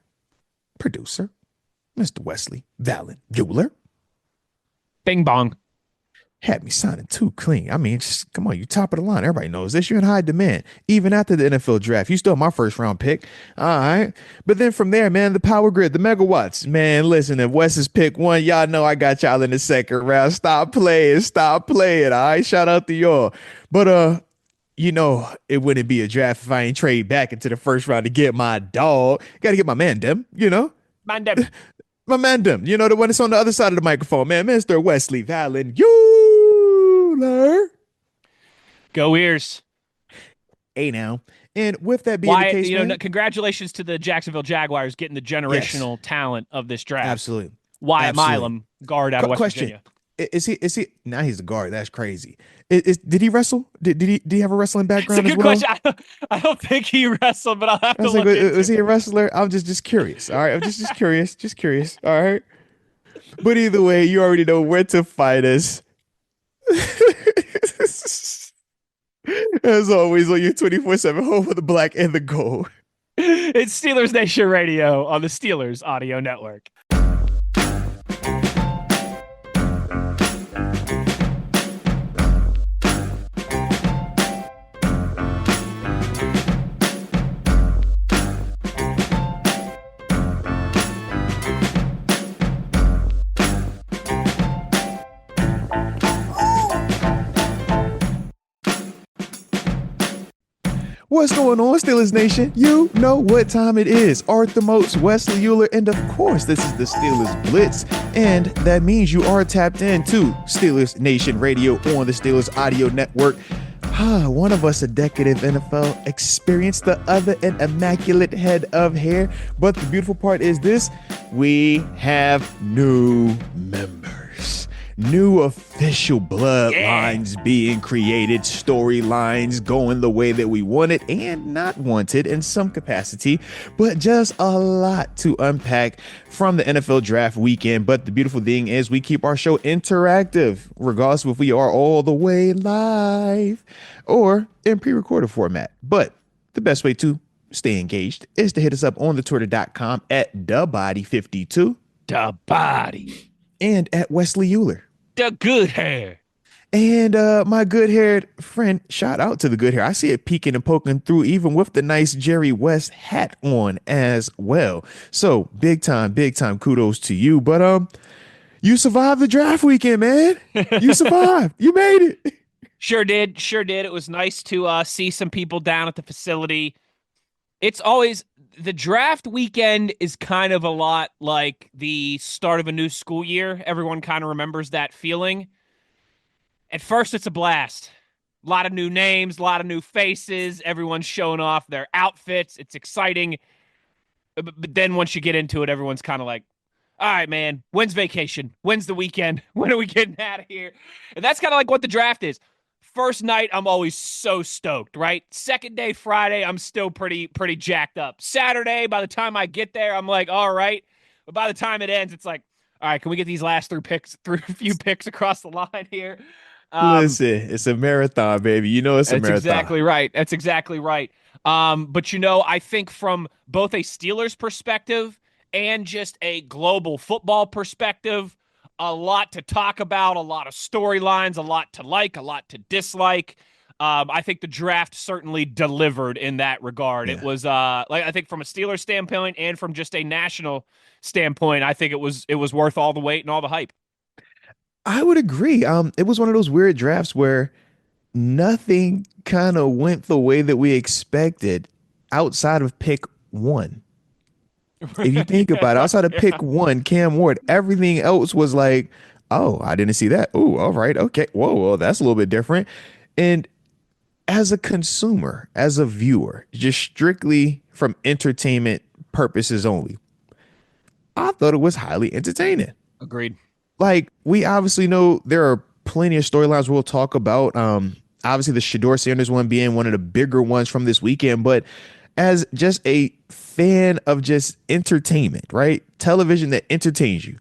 producer, Mr. Wesley Valen Uhler. Bing bong. Had me signing too clean. I mean, just come on, you top of the line. Everybody knows this. You're in high demand. Even after the NFL draft, you still my first round pick. All right. But then from there, man, the power grid, the megawatts. Man, listen, if Wes is pick 1, y'all know I got y'all in the second round. Stop playing. All right. Shout out to y'all. But you know it wouldn't be a draft if I ain't trade back into the first round to get my dog. Got to get my man Dem, Mandem. my man Dem, the one that's on the other side of the microphone, man, Mr. Wesley Valen Uhler. Go Ears. Hey now, and with that being the Why, case, man, congratulations to the Jacksonville Jaguars getting the yes, generational talent of this draft. absolutely, Wyatt absolutely. Milam, guard out of West Question: Virginia. Is he now? He's a guard. That's crazy. Did he wrestle? Did he have a wrestling It's a background as good well? question. I don't think he wrestled, but I'll have I to was like, look into was he it. a wrestler? I'm just curious. All right, I'm just curious, just curious. All right, but either way, you already know where to find us. As always, on your 24/7 home for the black and the gold. It's Steelers Nation Radio on the Steelers Audio Network. What's going on, Steelers Nation? You know what time it is. Arthur Moats, Wesley Uhler, and of course, this is the Steelers Blitz. And that means you are tapped into Steelers Nation Radio on the Steelers Audio Network. One of us a decade of NFL experience, the other an immaculate head of hair. But the beautiful part is this: we have new members. New official bloodlines being created, storylines going the way that we wanted and not wanted in some capacity, but just a lot to unpack from the NFL draft weekend. But the beautiful thing is we keep our show interactive, regardless if we are all the way live or in pre-recorded format. But the best way to stay engaged is to hit us up on the twitter.com at thebody52. The body. And at Wesley Uhler. The good hair. And my good-haired friend, shout out to the good hair. I see it peeking and poking through even with the nice Jerry West hat on as well. So big time kudos to you. But you survived the draft weekend, man. You survived. You made it. Sure did. It was nice to see some people down at the facility. It's always... The draft weekend is kind of a lot like the start of a new school year. Everyone kind of remembers that feeling. At first, it's a blast. A lot of new names, a lot of new faces. Everyone's showing off their outfits. It's exciting. But then once you get into it, everyone's kind of like, all right, man, when's vacation? When's the weekend? When are we getting out of here? And that's kind of like what the draft is. First night, I'm always so stoked, right? Second day, Friday, I'm still pretty jacked up. Saturday, by the time I get there, I'm like, all right. But by the time it ends, it's like, all right, can we get these last few picks across the line here? Listen, it's a marathon, baby. You know it's a marathon. That's exactly right. But I think from both a Steelers perspective and just a global football perspective, a lot to talk about, a lot of storylines, a lot to like, a lot to dislike. I think the draft certainly delivered in that regard. Yeah. It was I think from a Steelers standpoint and from just a national standpoint, I think it was worth all the wait and all the hype. I would agree. It was one of those weird drafts where nothing kind of went the way that we expected outside of pick 1. If you think about it, outside of pick 1, Cam Ward, everything else was like, oh, I didn't see that. Oh, all right. Okay. Whoa, well, that's a little bit different. And as a consumer, as a viewer, just strictly from entertainment purposes only, I thought it was highly entertaining. Agreed. Like, we obviously know there are plenty of storylines we'll talk about. Obviously, the Shedeur Sanders one being one of the bigger ones from this weekend, but as just a fan of just entertainment, right? Television that entertains you.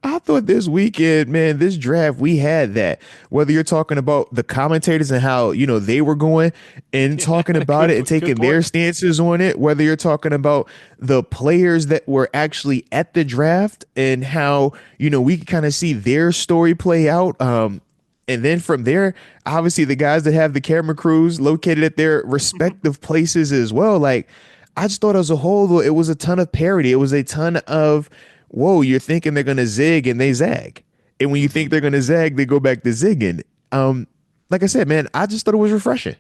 I thought this weekend, man, this draft, we had that. Whether you're talking about the commentators and how, they were going and talking about it and taking their stances on it, whether you're talking about the players that were actually at the draft and how, we could kind of see their story play out. And then from there, obviously the guys that have the camera crews located at their respective places as well. Like, I just thought as a whole, though, it was a ton of parody. It was a ton of, whoa, you're thinking they're going to zig and they zag. And when you think they're going to zag, they go back to zigging. Like I said, man, I just thought it was refreshing.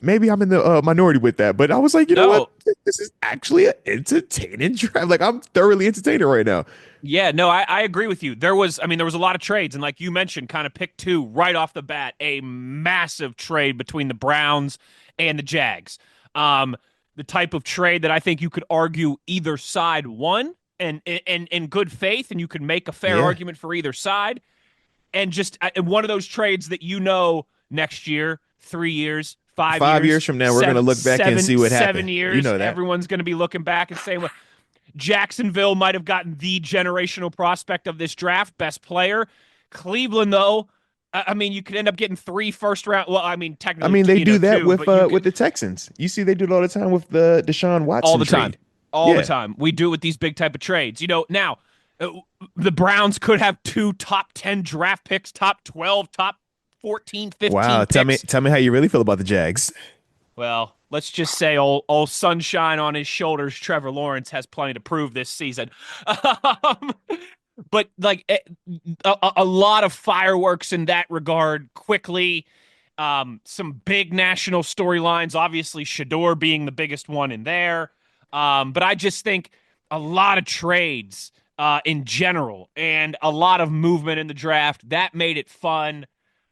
maybe I'm in the minority with that, but I was like, you know what? No, This is actually an entertaining draft. Like I'm thoroughly entertaining right now. yeah, no, I agree with you. There was a lot of trades, and like you mentioned, kind of pick two right off the bat, a massive trade between the Browns and the Jags. Um, the type of trade that I think you could argue either side won, and in good faith, and you could make a fair Yeah. argument for either side, and just one of those trades that next year, 3 years, 5 years, 5 years from now, we're gonna look back and see what seven happened. You years, know that. everyone's going to be looking back and saying, well, Jacksonville might have gotten the generational prospect of this draft, best player. Cleveland, though, I mean, you could end up getting 3 first round. Well, I mean, I technically, mean, they do that two, but you with could the Texans. You see, they do it all the time with the Deshaun all Watson the time, trade. all the Yeah. time. We do it with these big type of trades. Now the Browns could have two top 10 draft picks, top 12, top 14, 15 Wow. picks. Tell me how you really feel about the Jags. Well, let's just say old sunshine on his shoulders, Trevor Lawrence has plenty to prove this season. Um, but like a lot of fireworks in that regard quickly. Some big national storylines, obviously Shedeur being the biggest one in there. But I just think a lot of trades in general and a lot of movement in the draft that made it fun.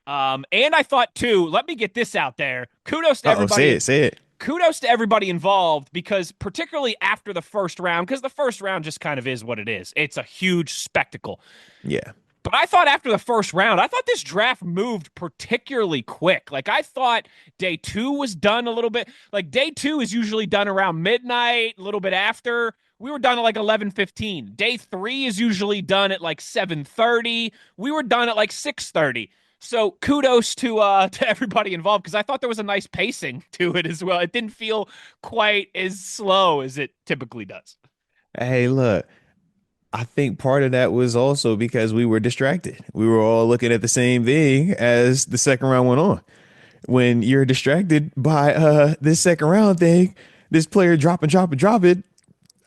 And I thought too, let me get this out there. Kudos to Uh-oh, everybody. say it. Kudos to everybody involved because particularly after the first round, because the first round just kind of is what it is. It's a huge spectacle. Yeah. But I thought after the first round, I thought this draft moved particularly quick. Like I thought day two was done a little bit. Like day two is usually done around midnight, a little bit after. We were done at like 11:15. Day three is usually done at like 7:30. We were done at like 6:30. So kudos to everybody involved because I thought there was a nice pacing to it as well. It didn't feel quite as slow as it typically does. Hey, look, I think part of that was also because we were distracted. We were all looking at the same thing as the second round went on. When you're distracted by this second round thing, this player drop it,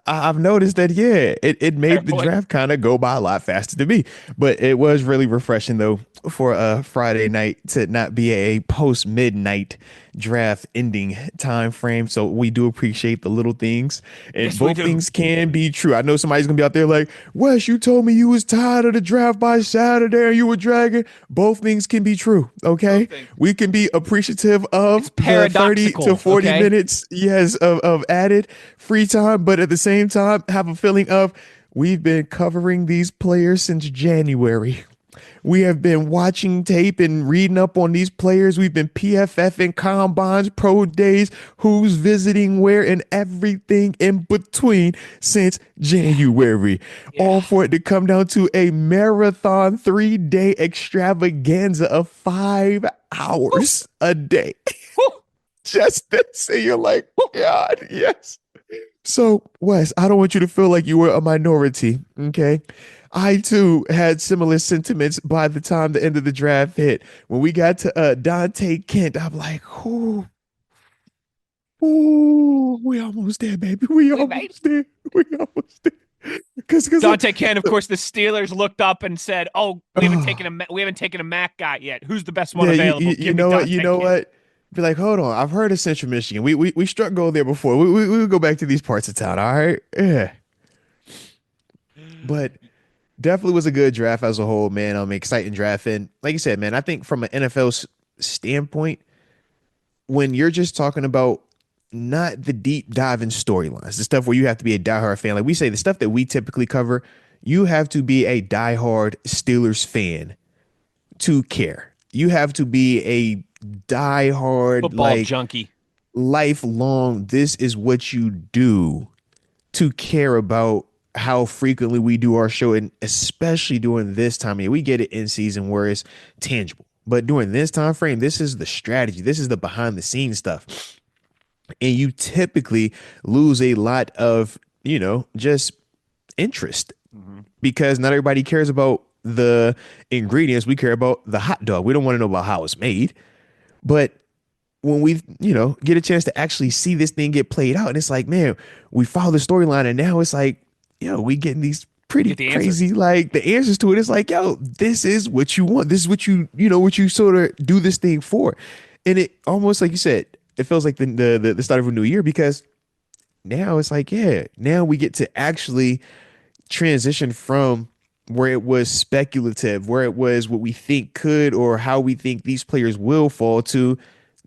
I've noticed that, yeah, it Fair made the point. draft kind of go by a lot faster to me. But it was really refreshing, though, for a Friday night to not be a post midnight draft ending time frame. So we do appreciate the little things. And Yes, we both do. things can be true. I know somebody's going to be out there like, Wes, you told me you was tired of the draft by Saturday and you were dragging. Both things can be true, okay? Both things. We can be appreciative of It's the 30 to paradoxical, 40 okay? minutes, yes, of added free time, but at the same time, have a feeling of we've been covering these players since January. We have been watching tape and reading up on these players. We've been PFFing combines, pro days, who's visiting where, and everything in between since January. All for it to come down to a marathon 3-day extravaganza of 5 hours a day. Just this. And you're like, God, yes. So, Wes, I don't want you to feel like you were a minority, okay? I too had similar sentiments by the time the end of the draft hit. When we got to Dante Kent, I'm like, ooh, we almost there, baby. We almost there. We almost there. Because Dante Ken, of course, the Steelers looked up and said, "Oh, we haven't taken a Mac guy yet. Who's the best one yeah, available? you Give me know what? Dante You know Kent." what? Be like, hold on. I've heard of Central Michigan. We struck gold there before. We would go back to these parts of town. All right. Yeah. But definitely was a good draft as a whole, man. Exciting draft. And like you said, man, I think from an NFL standpoint, when you're just talking about not the deep dive in storylines, the stuff where you have to be a diehard fan, like we say, the stuff that we typically cover, you have to be a diehard Steelers fan to care. You have to be a diehard, Football like junkie. lifelong, this is what you do to care about how frequently we do our show, and especially during this time of year. We get it in season where it's tangible, but during this time frame, this is the strategy, this is the behind the scenes stuff, and you typically lose a lot of just interest because not everybody cares about the ingredients. We care about the hot dog. We don't want to know about how it's made. But when we, get a chance to actually see this thing get played out, and it's like, man, we follow the storyline, and now it's like, we getting these pretty Get the crazy, like the answers to it. It's like, yo, this is what you want. This is what what you sort of do this thing for. And it almost, like you said, It feels like the start of a new year because now it's like, yeah, now we get to actually transition from where it was speculative, where it was what we think could or how we think these players will fall to.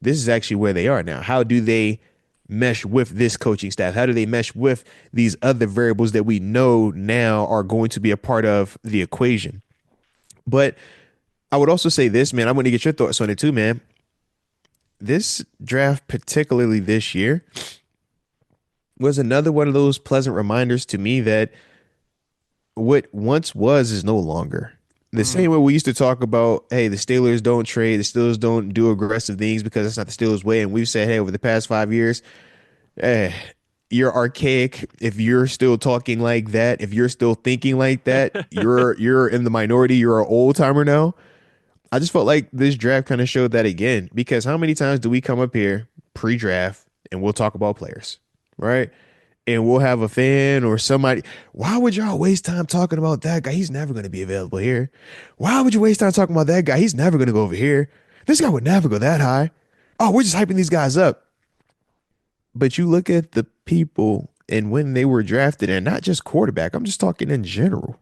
This is actually where they are now. How do they mesh with this coaching staff? How do they mesh with these other variables that we know now are going to be a part of the equation? But I would also say this, man. I'm going to get your thoughts on it too, man. This draft, particularly this year, was another one of those pleasant reminders to me that what once was is no longer. The same way we used to talk about, hey, the Steelers don't trade, the Steelers don't do aggressive things because that's not the Steelers way. And we've said, hey, over the past 5 years, eh, you're archaic. If you're still talking like that, if you're still thinking like that, you're in the minority. You're an old timer now. I just felt like this draft kind of showed that again because how many times do we come up here pre-draft and we'll talk about players, right? And we'll have a fan or somebody. Why would y'all waste time talking about that guy? He's never going to be available here. Why would you waste time talking about that guy? He's never going to go over here. This guy would never go that high. Oh, we're just hyping these guys up. But you look at the people and when they were drafted, and not just quarterback, I'm just talking in general.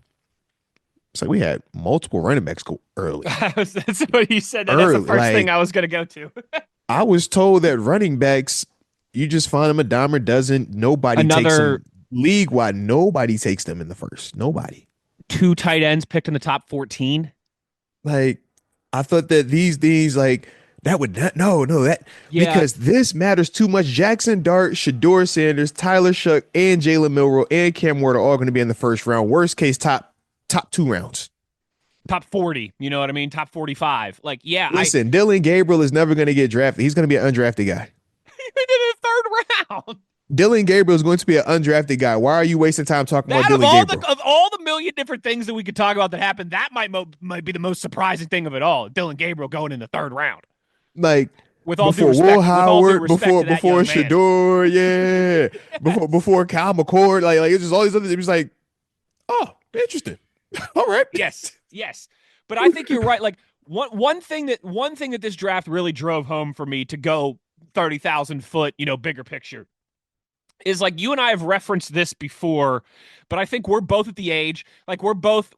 It's like we had multiple running backs go early. That's what you said. That's Early, the first like, thing I was going to go to. I was told that running backs, you just find them a dime or dozen. Nobody takes them league wide. Nobody takes them in the first. Nobody. 2 tight ends picked in the top 14. Like, I thought that these like that would not that because this matters too much. Jackson Dart, Shedeur Sanders, Tyler Shuck, and Jalen Milroe and Cam Ward are all going to be in the first round. Worst case, top 2 rounds. Top 40, you know what I mean? Top 45. Like, yeah. Listen, Dylan Gabriel is never going to get drafted. He's going to be an undrafted guy. He did it in the 3rd round. Dylan Gabriel is going to be an undrafted guy. Why are you wasting time talking about Dylan Gabriel? Of all the million different things that we could talk about that happened, that might be the most surprising thing of it all. Dylan Gabriel going in the 3rd round. Like, with all before due respect, Will Howard, before young man. Shedeur, yeah, before Kyle McCord, like it's just all these other. It was like, oh, interesting. All right. Yes. But I think you're right. Like one thing that this draft really drove home for me to go 30,000 foot, bigger picture is like you and I have referenced this before, but I think we're both at the age, like we're both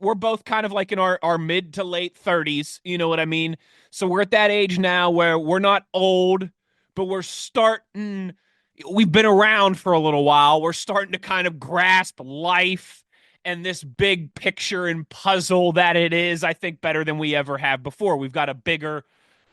kind of like in our mid to late 30s. You know what I mean? So we're at that age now where we're not old, but we've been around for a little while. We're starting to kind of grasp life and this big picture and puzzle that it is, I think, better than we ever have before. We've got a bigger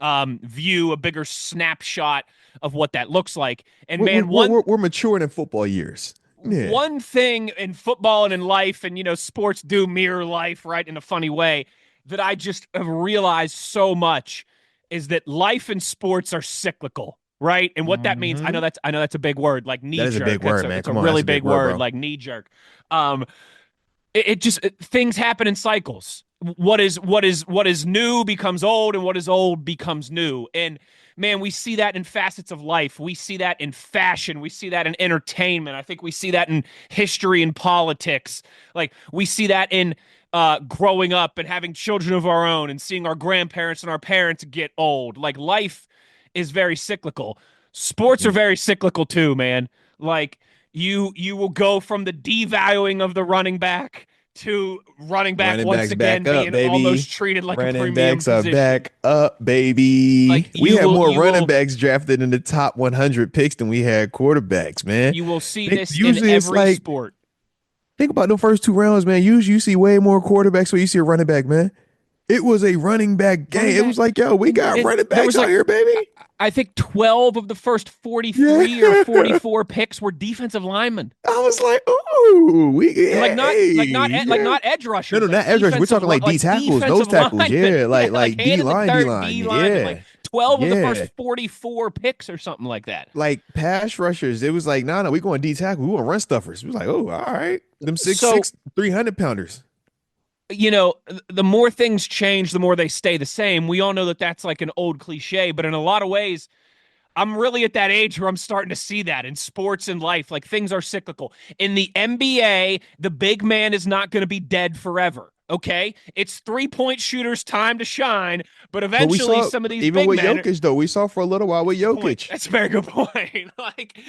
view, a bigger snapshot of what that looks like. And we're maturing in football years. Yeah. One thing in football and in life, and sports do mirror life, right, in a funny way, that I just have realized so much is that life and sports are cyclical. Right. And what that means, I know that's a big word, like knee jerk. That is a big word, man. It's a really big word, like knee jerk. Things happen in cycles. What is new becomes old, and what is old becomes new. And man, we see that in facets of life. We see that in fashion. We see that in entertainment. I think we see that in history and politics. Like we see that in growing up and having children of our own and seeing our grandparents and our parents get old. Like life is very cyclical. Sports are very cyclical too, man. Like you will go from the devaluing of the running back to running once again being almost treated like a premium backs position. Are back up, baby. Like we had more running backs drafted in the top 100 picks than we had quarterbacks, man. You will see this in every sport. Think about the first 2 rounds, man. You see way more quarterbacks when you see a running back, man. It was a running back game. It was like, yo, we got running backs out here, baby. I think 12 of the first 43 or 44 picks were defensive linemen. I was like, ooh, not edge rushers. No, not edge rushers. We're talking like D tackles, nose tackles, linemen. like D line, yeah. Like 12 of the first 44 picks or something like that. Like pass rushers, it was like, no, we going D tackle, we want run stuffers. We was like, oh, all right, them 6'6", 300 pounders. The more things change, the more they stay the same. We all know that that's like an old cliche, but in a lot of ways, I'm really at that age where I'm starting to see that in sports and life. Like things are cyclical. In the NBA, the big man is not going to be dead forever. Okay, it's 3-point shooters' time to shine, but But we eventually saw some of these even big with men. Jokic though. We saw for a little while with Good point. Jokic. That's a very good point. Like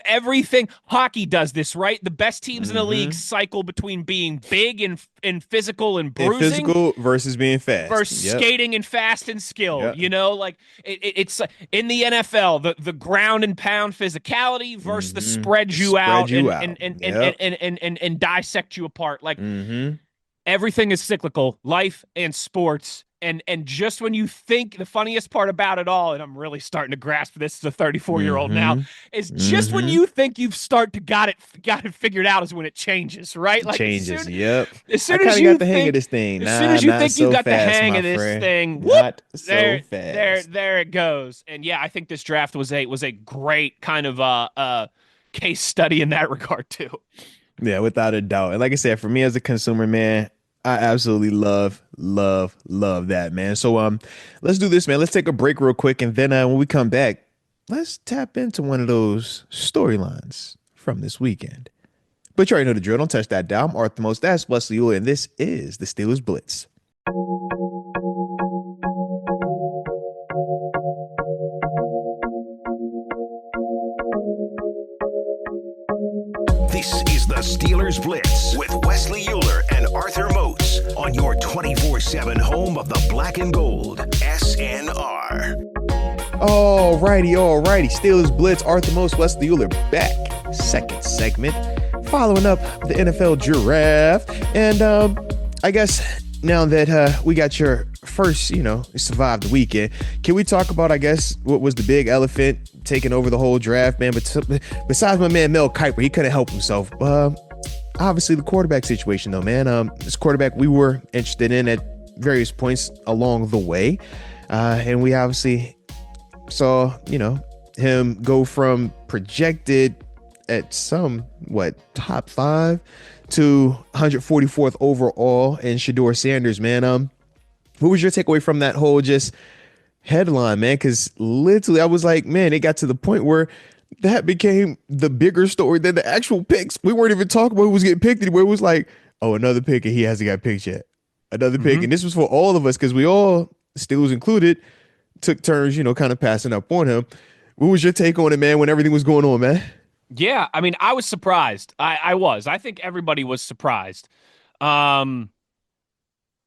everything, hockey does this, right? The best teams in the league Mm-hmm. cycle between being big and physical and And bruising physical versus being fast. versus Yep. skating and fast and skilled. Yep. You know, like it's in the NFL, the ground and pound physicality versus the Mm-hmm. spread you Spread out you and out. and and and Yep. and and, and, and dissect you apart. Like Mm-hmm. everything is cyclical, life and sports. And just when you think the funniest part about it all, and I'm really starting to grasp this as a 34-year-old now, Mm-hmm. is just when Mm-hmm. you think you've start to got it figured out is when it changes, right? Like as Changes. soon Yep. as I soon kind as of you got the hang of think this thing. as soon as you Not think you so got the fast, hang my of this friend. thing, whoop, Not so fast. there it goes. And yeah, I think this draft was a great kind of case study in that regard too. Yeah, without a doubt. And like I said, for me as a consumer, man, I absolutely love that, man. So let's do this, man. Let's take a break real quick, and then when we come back, let's tap into one of those storylines from this weekend. But you already know the drill. Don't touch that dial. I'm Arthur Moats. That's Wesley Uhler, and this is the Steelers Blitz. This is the Steelers Blitz with Wesley Uhler and Arthur Moats on your 24/7 home of the black and gold, SNR. Alrighty. Steelers Blitz, Arthur Moats, Wesley Uhler back. Second segment. Following up the NFL draft. And I guess now that we got your first, survived the weekend, can we talk about, I guess, what was the big elephant taking over the whole draft, man? But besides my man Mel Kiper, he couldn't help himself. Obviously, the quarterback situation, though, man. This quarterback we were interested in at various points along the way. And we obviously saw, him go from projected at top 5 to 144th overall in Shedeur Sanders, man. What was your takeaway from that whole just headline, man? Because literally I was like, man, it got to the point where that became the bigger story than the actual picks. We weren't even talking about who was getting picked anymore. It was like, oh, another pick and he hasn't got picked yet. Another pick. And this was for all of us because we all, Steelers included, took turns, kind of passing up on him. What was your take on it, man, when everything was going on, man? Yeah, I mean, I was surprised. I was. I think everybody was surprised.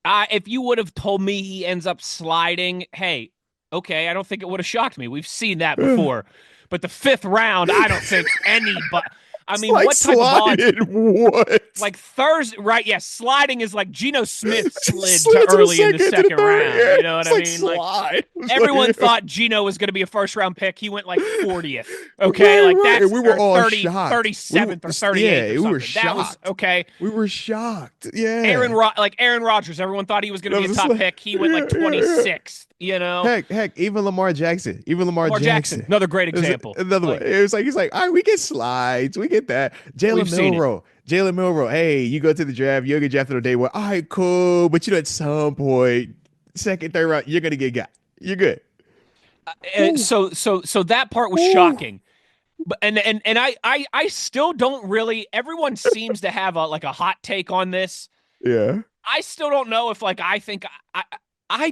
If you would have told me he ends up sliding, hey, okay, I don't think it would have shocked me. We've seen that before. But the 5th round, I don't think anybody. I mean, like what type of odds? What? Like Thursday, right? Yeah, sliding is like Geno Smith slid Slid to to the early in the second, to the second third, round. yeah. You know what I It's mean? slide. Like It's everyone like- thought Geno was going to be a first-round pick. He went like 40th. Okay, like Right. that's And we were all 30, shocked. 37th or 38th. Yeah, or we something. were That was shocked. okay. We were shocked. Yeah. Aaron Rodgers. Everyone thought he was going to That be a was top like- pick. He went like yeah, yeah, yeah. 26th. You know, Heck, even Lamar Jackson. Lamar Jackson, another great It was example. Another Like, one. It was like he's like, all right, we get slides, we get that. We've seen it. Jalen Milroe. Hey, you go to the draft, you'll get drafted on day one. All right, cool. But at some point, second, third round, you're gonna get got. You're good. so that part was shocking. But and I still don't really. Everyone seems to have a hot take on this. Yeah. I still don't know if I think I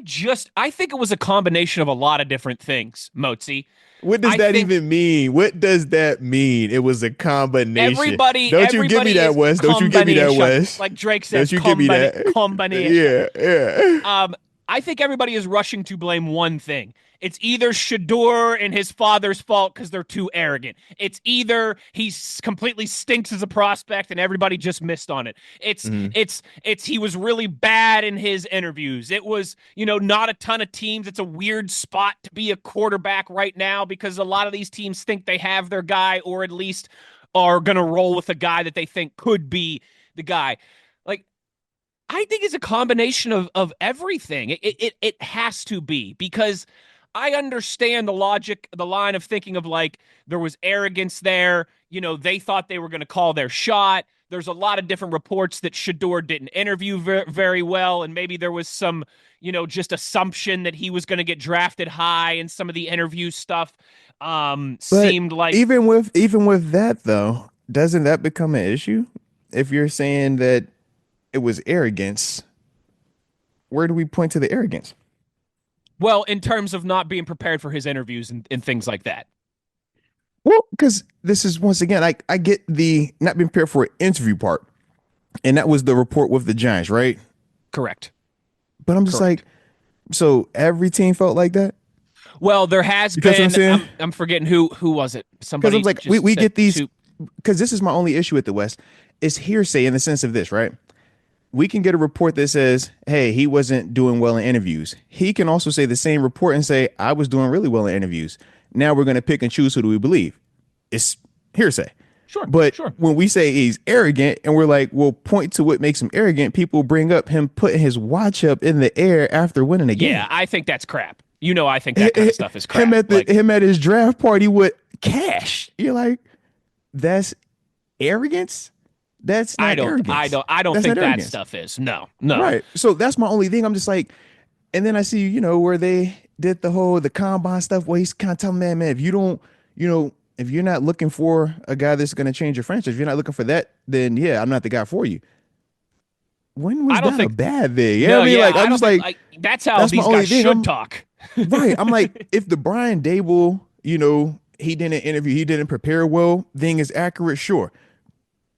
think it was a combination of a lot of different things, Moatsy. What does that even mean? What does that mean? It was a combination. Don't you give me that, Wes. Don't you give me that, Wes. Like Drake says, don't you give me that? combination. Yeah. I think everybody is rushing to blame one thing. It's either Shedeur and his father's fault because they're too arrogant. It's either he completely stinks as a prospect and everybody just missed on it. It's he was really bad in his interviews. It was, not a ton of teams. It's a weird spot to be a quarterback right now because a lot of these teams think they have their guy or at least are going to roll with a guy that they think could be the guy. I think it's a combination of everything. It has to be because I understand the logic, the line of thinking of there was arrogance there. They thought they were going to call their shot. There's a lot of different reports that Shedeur didn't interview very well. And maybe there was some, just assumption that he was going to get drafted high and some of the interview stuff seemed like. Even with that, though, doesn't that become an issue? If you're saying that it was arrogance, where do we point to the arrogance? Well, in terms of not being prepared for his interviews and things like that. Well, because this is once again, I get the not being prepared for an interview part, and that was the report with the Giants, right? Correct. But I'm just Correct. like, so every team felt like that? Well, there has Because what I'm been. saying, I'm forgetting who was it. because I'm Somebody like, just we said get these, two. because this is my only issue with the West. It's hearsay in the sense of this, right? We can get a report that says, hey, he wasn't doing well in interviews. He can also say the same report and say, I was doing really well in interviews. Now we're going to pick and choose who do we believe. It's hearsay. Sure. But Sure. when we say he's arrogant and we're like, well, point to what makes him arrogant, people bring up him putting his watch up in the air after winning a game. Yeah, I think that's crap. I think that kind of stuff is crap. Him at his draft party with cash. You're like, that's arrogance? That's not arrogance. I don't That's think not that arrogance. stuff is. No. No. Right. So that's my only thing. I'm just like, and then I see, where they did the combine stuff where he's kind of telling man, if you don't, if you're not looking for a guy that's going to change your franchise, if you're not looking for that, then yeah, I'm not the guy for you. When was I don't that think a bad thing? no, I mean, yeah, like, I I'm don't just think, like, that's how that's my these only guys thing. should talk. Right. I'm like, if the Brian Dable, he didn't interview, he didn't prepare well, thing is accurate, sure.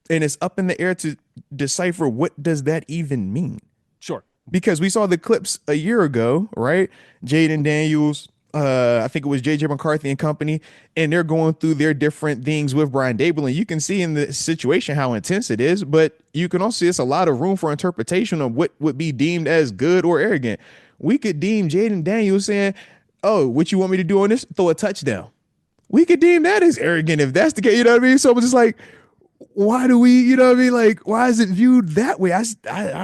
And it's up in the air to decipher what does that even mean. Sure. Because we saw the clips a year ago, right? Jaden Daniels, I think it was JJ McCarthy and company, and they're going through their different things with Brian Dable, and you can see in the situation how intense it is, but you can also see it's a lot of room for interpretation of what would be deemed as good or arrogant. We could deem Jaden Daniels saying, oh, what you want me to do on this? Throw a touchdown. We could deem that as arrogant if that's the case, you know what I mean? So I'm just like, why do we, like, why is it viewed that way? I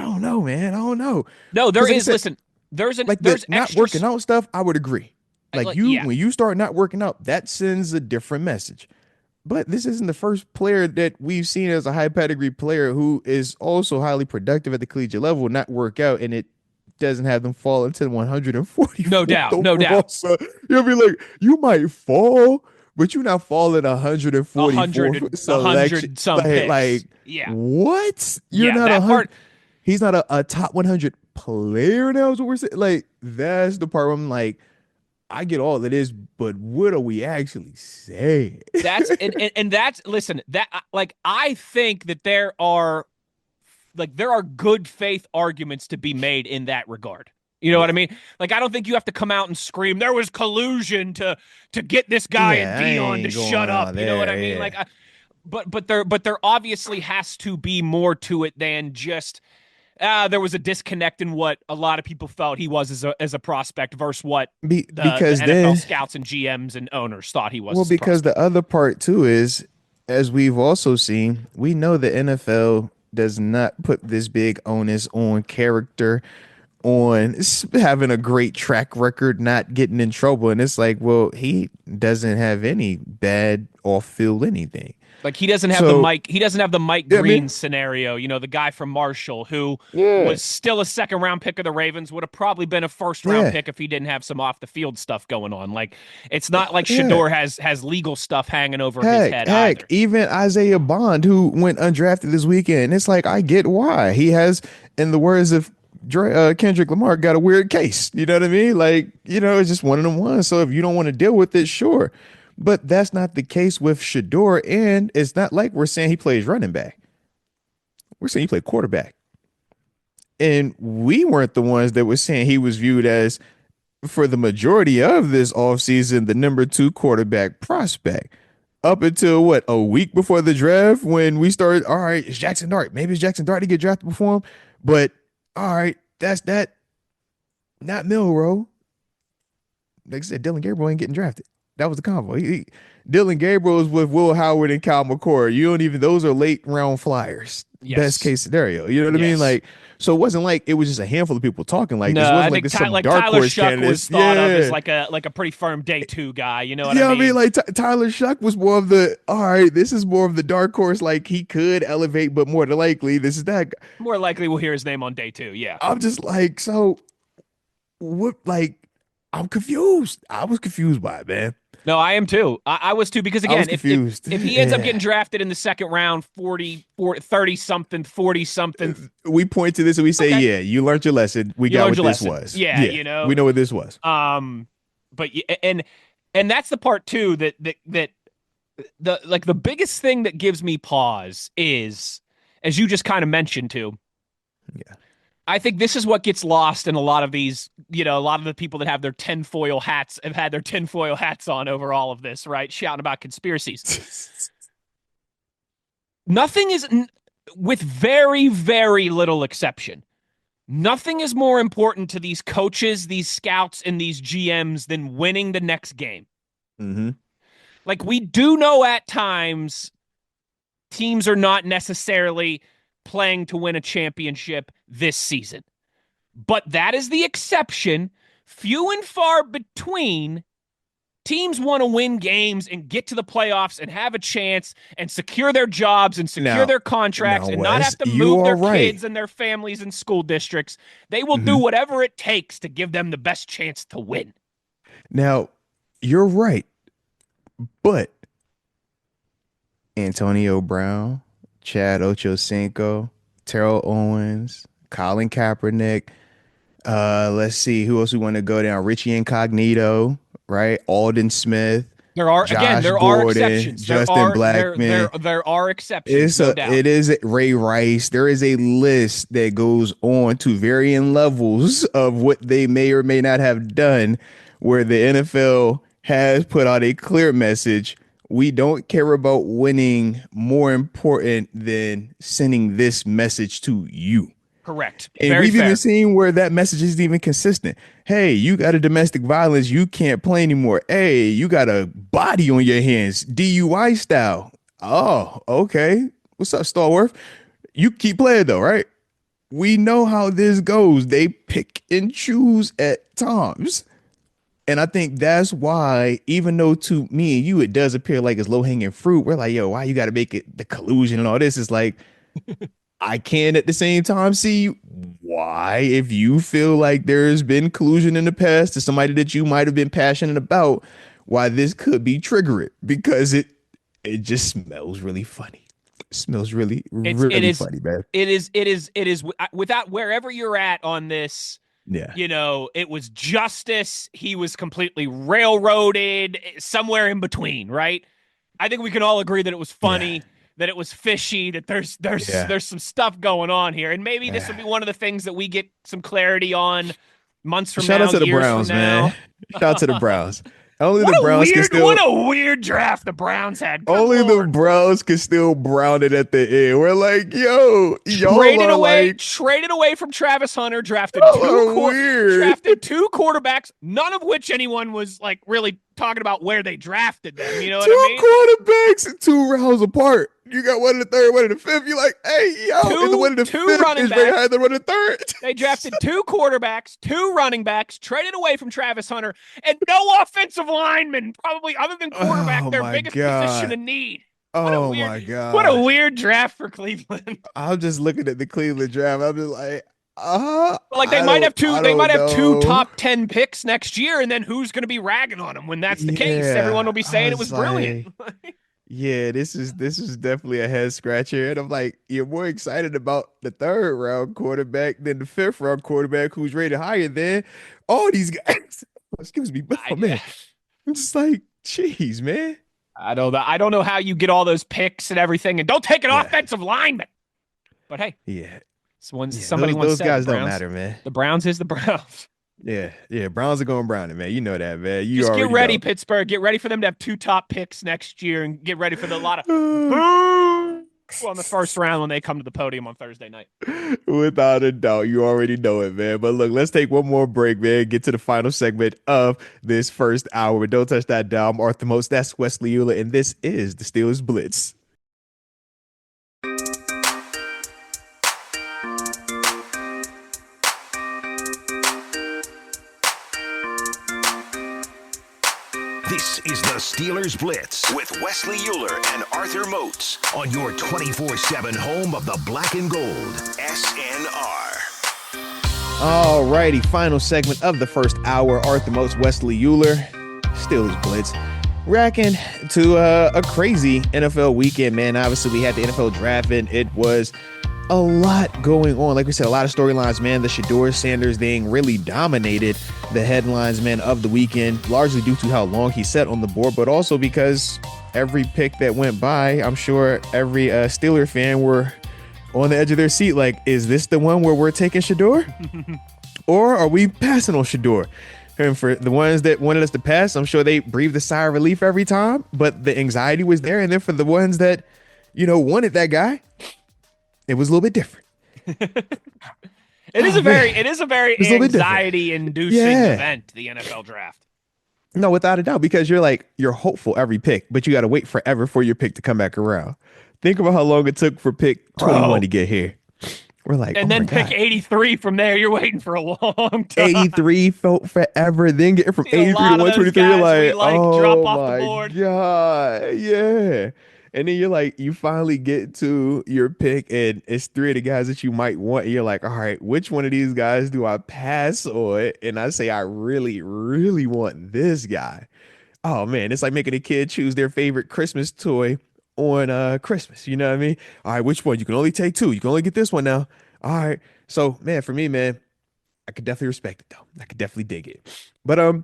don't know, man. I don't know. No, there Like is. Listen, there's the not extra working out stuff, I would agree. yeah. When you start not working out, that sends a different message. But this isn't the first player that we've seen as a high pedigree player who is also highly productive at the collegiate level not work out, and it doesn't have them fall into the 140. No doubt. No doubt. So you'll be like, you might fall, but you're not falling 144 selection. Some picks. Like, yeah. What? You're not that 100. part. He's not a top 100 player now, is what we're saying. Like, that's the part where I'm like, I get all of this, but what are we actually saying? And that's listen, that like I think that there are good faith arguments to be made in that regard. You know what I mean? Like, I don't think you have to come out and scream there was collusion to get this guy and Dion to shut up. You know what I mean? Like, but there obviously has to be more to it than just there was a disconnect in what a lot of people felt he was as a prospect versus what because the NFL then scouts and GMs and owners thought he was. Well, because the other part too is, as we've also seen, we know the NFL does not put this big onus on character, on having a great track record, not getting in trouble. And it's like, well, he doesn't have any bad off-field anything. Like, he doesn't have the Mike Green scenario, the guy from Marshall who was still a second-round pick of the Ravens, would have probably been a first-round pick if he didn't have some off-the-field stuff going on. Like, it's not like Shedeur has legal stuff hanging over his head either. Even Isaiah Bond, who went undrafted this weekend, it's like, I get why. He has, in the words of Kendrick Lamar, got a weird case. You know what I mean? Like, it's just one of them ones. So if you don't want to deal with it, sure. But that's not the case with Shedeur, and it's not like we're saying he plays running back. We're saying he played quarterback. And we weren't the ones that were saying he was viewed as, for the majority of this offseason, the number 2 quarterback prospect. Up until, a week before the draft, when we started, all right, it's Jackson Dart. Maybe it's Jackson Dart to get drafted before him. But, all right, that's that. Not Milroe. Like I said, Dylan Gabriel ain't getting drafted. That was the convo. Dylan Gabriel is with Will Howard and Kyle McCord. Those are late round flyers. Yes. Best case scenario. You know what I mean? Like, so it wasn't like it was just a handful of people talking like this. It wasn't I think Tyler Shuck was thought of as like a pretty firm day 2 guy. You know what I mean? Like Tyler Shuck was more of the, all right, this is more of the dark horse. Like, he could elevate, but more than likely, this is that guy. More likely we'll hear his name on day 2. Yeah. I'm just like, so what? Like, I'm confused. I was confused by it, man. No, I am too. I was too, because again, if he ends up getting drafted in the second round, 30 something, 40 something, we point to this and we say, yeah, you learned your lesson. We got what this was. Yeah, you know, we know what this was. But and that's the part too that the biggest thing that gives me pause is, as you just kind of mentioned too. Yeah. I think this is what gets lost in a lot of these, a lot of the people that have their tinfoil hats have had their tinfoil hats on over all of this, right? Shouting about conspiracies. Nothing is, with very, very little exception, nothing is more important to these coaches, these scouts, and these GMs than winning the next game. Mm-hmm. Like, we do know at times teams are not necessarily playing to win a championship this season. But that is the exception. Few and far between teams want to win games and get to the playoffs and have a chance and secure their jobs and secure their contracts and not have to move their kids and their families and school districts. They will do whatever it takes to give them the best chance to win. Now, you're right. But Antonio Brown, Chad Ochocinco, Terrell Owens, Colin Kaepernick. Let's see who else we want to go down. Richie Incognito, right? Alden Smith. There are exceptions. Justin Blackman. There are exceptions. It is Ray Rice. There is a list that goes on to varying levels of what they may or may not have done, where the NFL has put out a clear message. We don't care about winning, more important than sending this message to you. Correct. And we've even seen where that message isn't even consistent. Hey, you got a domestic violence. You can't play anymore. Hey, you got a body on your hands. DUI style. Oh, okay. What's up, Stallworth? You keep playing though, right? We know how this goes. They pick and choose at times. And I think that's why, even though to me and you, it does appear like it's low hanging fruit, we're like, yo, why you got to make it the collusion and all this? It's like, I can at the same time see why, if you feel like there's been collusion in the past to somebody that you might have been passionate about, why this could be triggering, because it just smells really funny. It smells really funny, man. It is without, wherever you're at on this. Yeah. It was justice. He was completely railroaded, somewhere in between, right? I think we can all agree that it was funny, that it was fishy, that there's some stuff going on here. And maybe this will be one of the things that we get some clarity on months from now. Shout out to the Browns, man. Shout out to the Browns. Only the Browns can still. What a weird draft the Browns had. Good only Lord. The Browns can still brown it at the end. We're like, yo, traded away from Travis Hunter, drafted two quarterbacks, none of which anyone was like really talking about where they drafted them. You know what I mean? Two quarterbacks, 2 rounds apart. You got one in the third, one in the fifth. You're like, hey, yo, and the one in the fifth is way higher than one in the third. They drafted 2 quarterbacks, 2 running backs, traded away from Travis Hunter, and no offensive linemen, probably other than quarterback, their biggest position of need. My God. What a weird draft for Cleveland. I'm just looking at the Cleveland draft. I'm just like, they might have two top 10 picks next year, and then who's going to be ragging on them when that's the case? Everyone will be saying it was brilliant. Yeah, this is definitely a head scratcher. And I'm like, you're more excited about the 3rd round quarterback than the 5th round quarterback who's rated higher than all these guys. Excuse me, man. I'm just like, jeez, man. I don't know how you get all those picks and everything, and don't take an offensive lineman. But hey, somebody once those said guys the don't matter, man. The Browns is the Browns. Yeah, Browns are going Browning, man. You know that, man. Just get ready, Pittsburgh. Get ready for them to have 2 top picks next year, and get ready for the lot of in the first round when they come to the podium on Thursday night. Without a doubt, you already know it, man. But look, let's take one more break, man. Get to the final segment of this first hour. But don't touch that dial. I'm Arthur Moats. That's Wesley Uhler, and this is the Steelers Blitz. This is the Steelers Blitz with Wesley Uhler and Arthur Moats on your 24/7 home of the black and gold, SNR. All righty, final segment of the first hour. Arthur Moats, Wesley Uhler, Steelers Blitz. Racking to a crazy NFL weekend, man. Obviously, we had the NFL draft, and it was a lot going on. Like we said, a lot of storylines, man. The Shedeur Sanders thing really dominated the headlines, man, of the weekend, largely due to how long he sat on the board, but also because every pick that went by, I'm sure every Steeler fan were on the edge of their seat. Like, is this the one where we're taking Shedeur? Or are we passing on Shedeur? And for the ones that wanted us to pass, I'm sure they breathed a sigh of relief every time, but the anxiety was there. And then for the ones that, wanted that guy, it was a little bit different. It is a very anxiety inducing event, the NFL draft. No, without a doubt, because you're hopeful every pick, but you got to wait forever for your pick to come back around. Think about how long it took for pick 21 to get here. We're like, and then pick 83 from there. You're waiting for a long time. 83 felt forever. Then get from 83 to 123. You're like, oh drop off my the board. God, yeah. And then you're like, you finally get to your pick, and it's three of the guys that you might want. And you're like, all right, which one of these guys do I pass on? And I say, I really, really want this guy. Oh man, it's like making a kid choose their favorite Christmas toy on Christmas. You know what I mean? All right, which one? You can only take two. You can only get this one now. All right. So man, for me, man, I could definitely respect it though. I could definitely dig it. But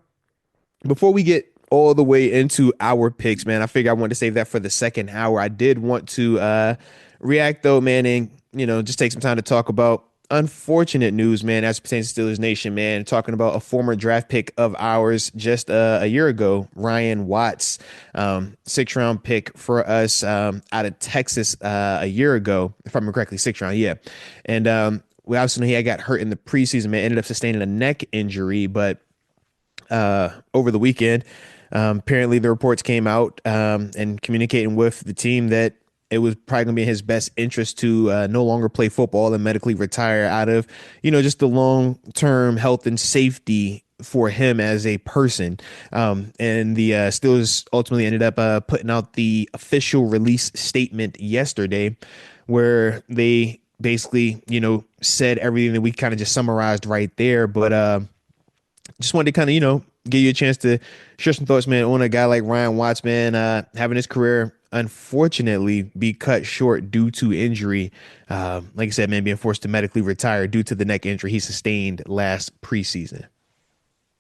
before we get all the way into our picks, man, I figure I wanted to save that for the second hour. I did want to react though, man, and just take some time to talk about unfortunate news, man, as it pertains to Steelers Nation, man. Talking about a former draft pick of ours just a year ago, Ryan Watts, 6th round pick for us out of Texas a year ago, if I remember correctly, 6th round, yeah. And we obviously know he got hurt in the preseason, man, ended up sustaining a neck injury, but over the weekend, apparently the reports came out and communicating with the team that it was probably going to be in his best interest to no longer play football and medically retire out of, just the long-term health and safety for him as a person. And the Steelers ultimately ended up putting out the official release statement yesterday where they basically, said everything that we kind of just summarized right there. But just wanted to kind of, give you a chance to share some thoughts, man, on a guy like Ryan Watts, man, having his career unfortunately be cut short due to injury. Like I said, man, being forced to medically retire due to the neck injury he sustained last preseason.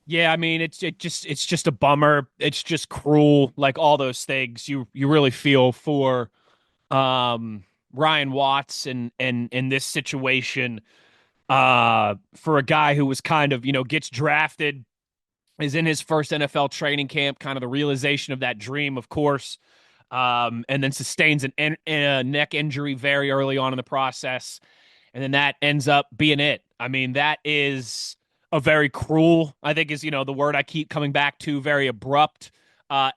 Yeah, I mean, it's just a bummer. It's just cruel, like all those things. You really feel for Ryan Watts and in this situation, for a guy who was kind of, gets drafted, is in his first NFL training camp, kind of the realization of that dream, of course, and then sustains a neck injury very early on in the process. And then that ends up being it. I mean, that is a very cruel, I think is, the word I keep coming back to, very abrupt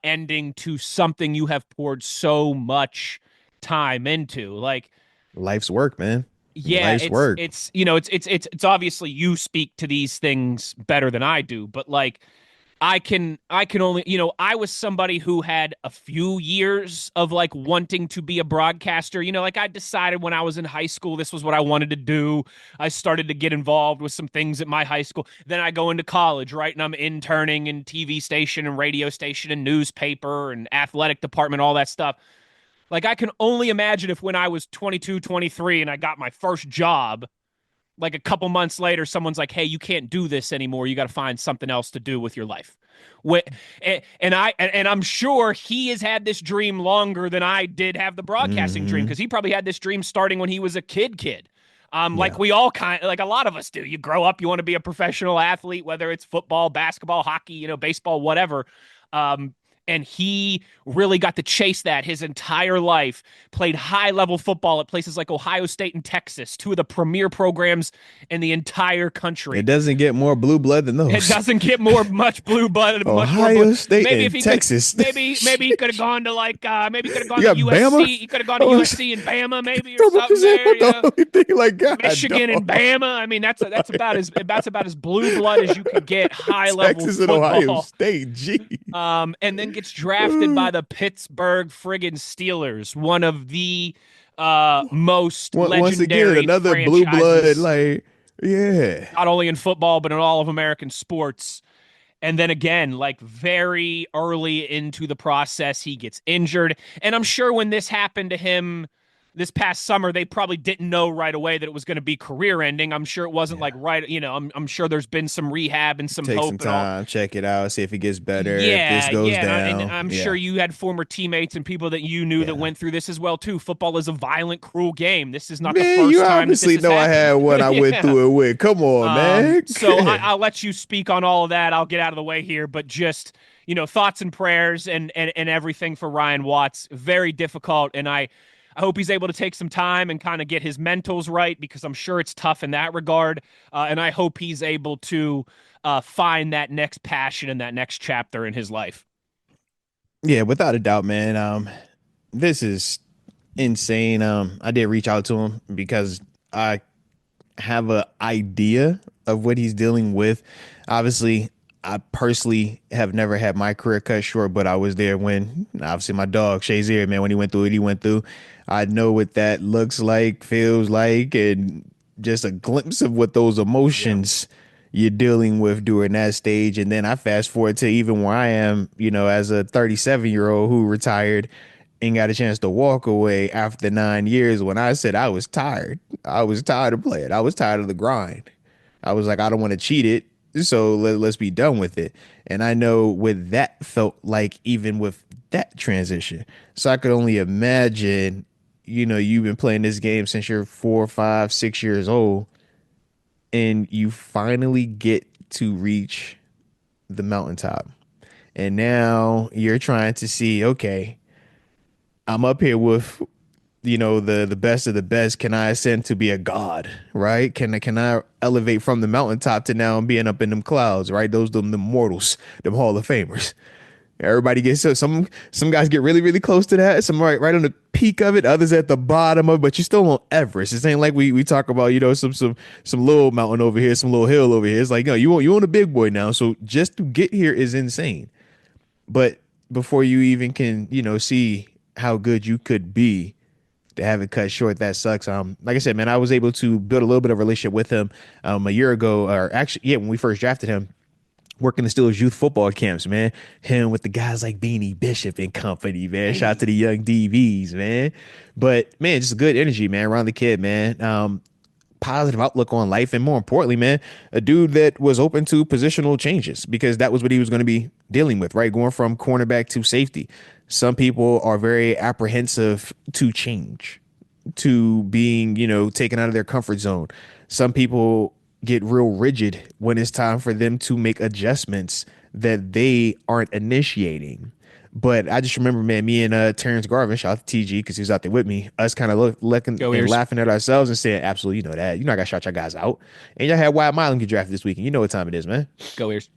ending to something you have poured so much time into. Like, life's work, man. Yeah, life's work. It's obviously you speak to these things better than I do, but like I can only, I was somebody who had a few years of like wanting to be a broadcaster. Like I decided when I was in high school, this was what I wanted to do. I started to get involved with some things at my high school. Then I go into college, right? And I'm interning in TV station and radio station and newspaper and athletic department, all that stuff. Like I can only imagine if when I was 22, 23 and I got my first job, like a couple months later, someone's like, hey, you can't do this anymore. You got to find something else to do with your life. And I'm sure he has had this dream longer than I did have the broadcasting dream, because he probably had this dream starting when he was a kid. Like we all like a lot of us do. You grow up, you want to be a professional athlete, whether it's football, basketball, hockey, baseball, whatever. And he really got to chase that his entire life, played high-level football at places like Ohio State and Texas, two of the premier programs in the entire country. It doesn't get more blue blood than those. It doesn't get much blue blood. Ohio State and Texas. Maybe he could have gone to maybe he could have gone to USC. Bama? He could have gone to USC and Bama, maybe, or something there. Like, God, Michigan and Bama. I mean, that's about as blue blood as you could get. High-level Texas football. and Ohio State, gee. And then gets drafted by the Pittsburgh friggin' Steelers, one of the most legendary once again, another franchises, blue blood, like, yeah, not only in football but in all of American sports. And then again, like very early into the process, he gets injured. And I'm sure when this happened to him this past summer, they probably didn't know right away that it was going to be career ending. I'm sure it wasn't like right, I'm sure there's been some rehab and some Take some hope and all. time, check it out, see if it gets better, if this Yeah, goes yeah, and down. I'm sure Yeah, you had former teammates and people that you knew that yeah. went through this as well too. Football is a violent, cruel game. This is not the Man, you first time that this obviously has know I had happened. one I went Yeah. through it with. Come on, man. So I'll let you speak on all of that. I'll get out of the way here, but just thoughts and prayers and everything for Ryan Watts. Very difficult, and I hope he's able to take some time and kind of get his mentals right because I'm sure it's tough in that regard. And I hope he's able to find that next passion and that next chapter in his life. Yeah, without a doubt, man. This is insane. I did reach out to him because I have a idea of what he's dealing with. Obviously, I personally have never had my career cut short, but I was there when obviously my dog Shazier, man, when he went through what he went through. I know what that looks like, feels like, and just a glimpse of what those emotions you're dealing with during that stage. And then I fast forward to even where I am, as a 37-year-old who retired and got a chance to walk away after 9 years. When I said I was tired of playing. I was tired of the grind. I was like, I don't want to cheat it. So let's be done with it. And I know what that felt like, even with that transition. So I could only imagine, you've been playing this game since you're 4, 5, 6 years old, and you finally get to reach the mountaintop. And now you're trying to see, okay, I'm up here with the best of the best. Can I ascend to be a god, right? Can I elevate from the mountaintop to now being up in them clouds, right? Those them mortals, them Hall of Famers. Everybody gets so some guys get really really close to that. Some right on the peak of it. Others at the bottom of it. But you still on Everest. It ain't like we talk about some little mountain over here, some little hill over here. It's like you on a big boy now. So just to get here is insane. But before you even can see how good you could be, to have it cut short, that sucks. Like I said, man, I was able to build a little bit of a relationship with him a year ago, or actually, yeah, when we first drafted him, working the Steelers youth football camps, man. Him with the guys like Beanie Bishop and company, man. Shout out to the young DBs, man. But man, just good energy, man, around the kid, man. Positive outlook on life, and more importantly, man, a dude that was open to positional changes because that was what he was going to be dealing with, right? Going from cornerback to safety. Some people are very apprehensive to change, to being, taken out of their comfort zone. Some people get real rigid when it's time for them to make adjustments that they aren't initiating. But I just remember, man, me and Terrence Garvin, shout out to TG because he was out there with me, us kind of looking Go and Ears. laughing at ourselves and saying, absolutely, that. I got to shout your guys out. And y'all had Wyatt Milan get drafted this week, and you know what time it is, man. Go Ears.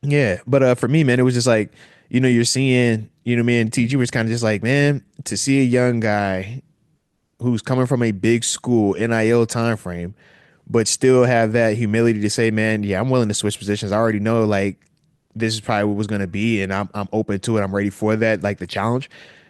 Yeah. But for me, man, it was just like, you're seeing, me and TG was kind of just like, man, to see a young guy who's coming from a big school NIL time frame, but still have that humility to say, man, yeah, I'm willing to switch positions. I already know like this is probably what was going to be, and I'm open to it. I'm ready for that, like the challenge.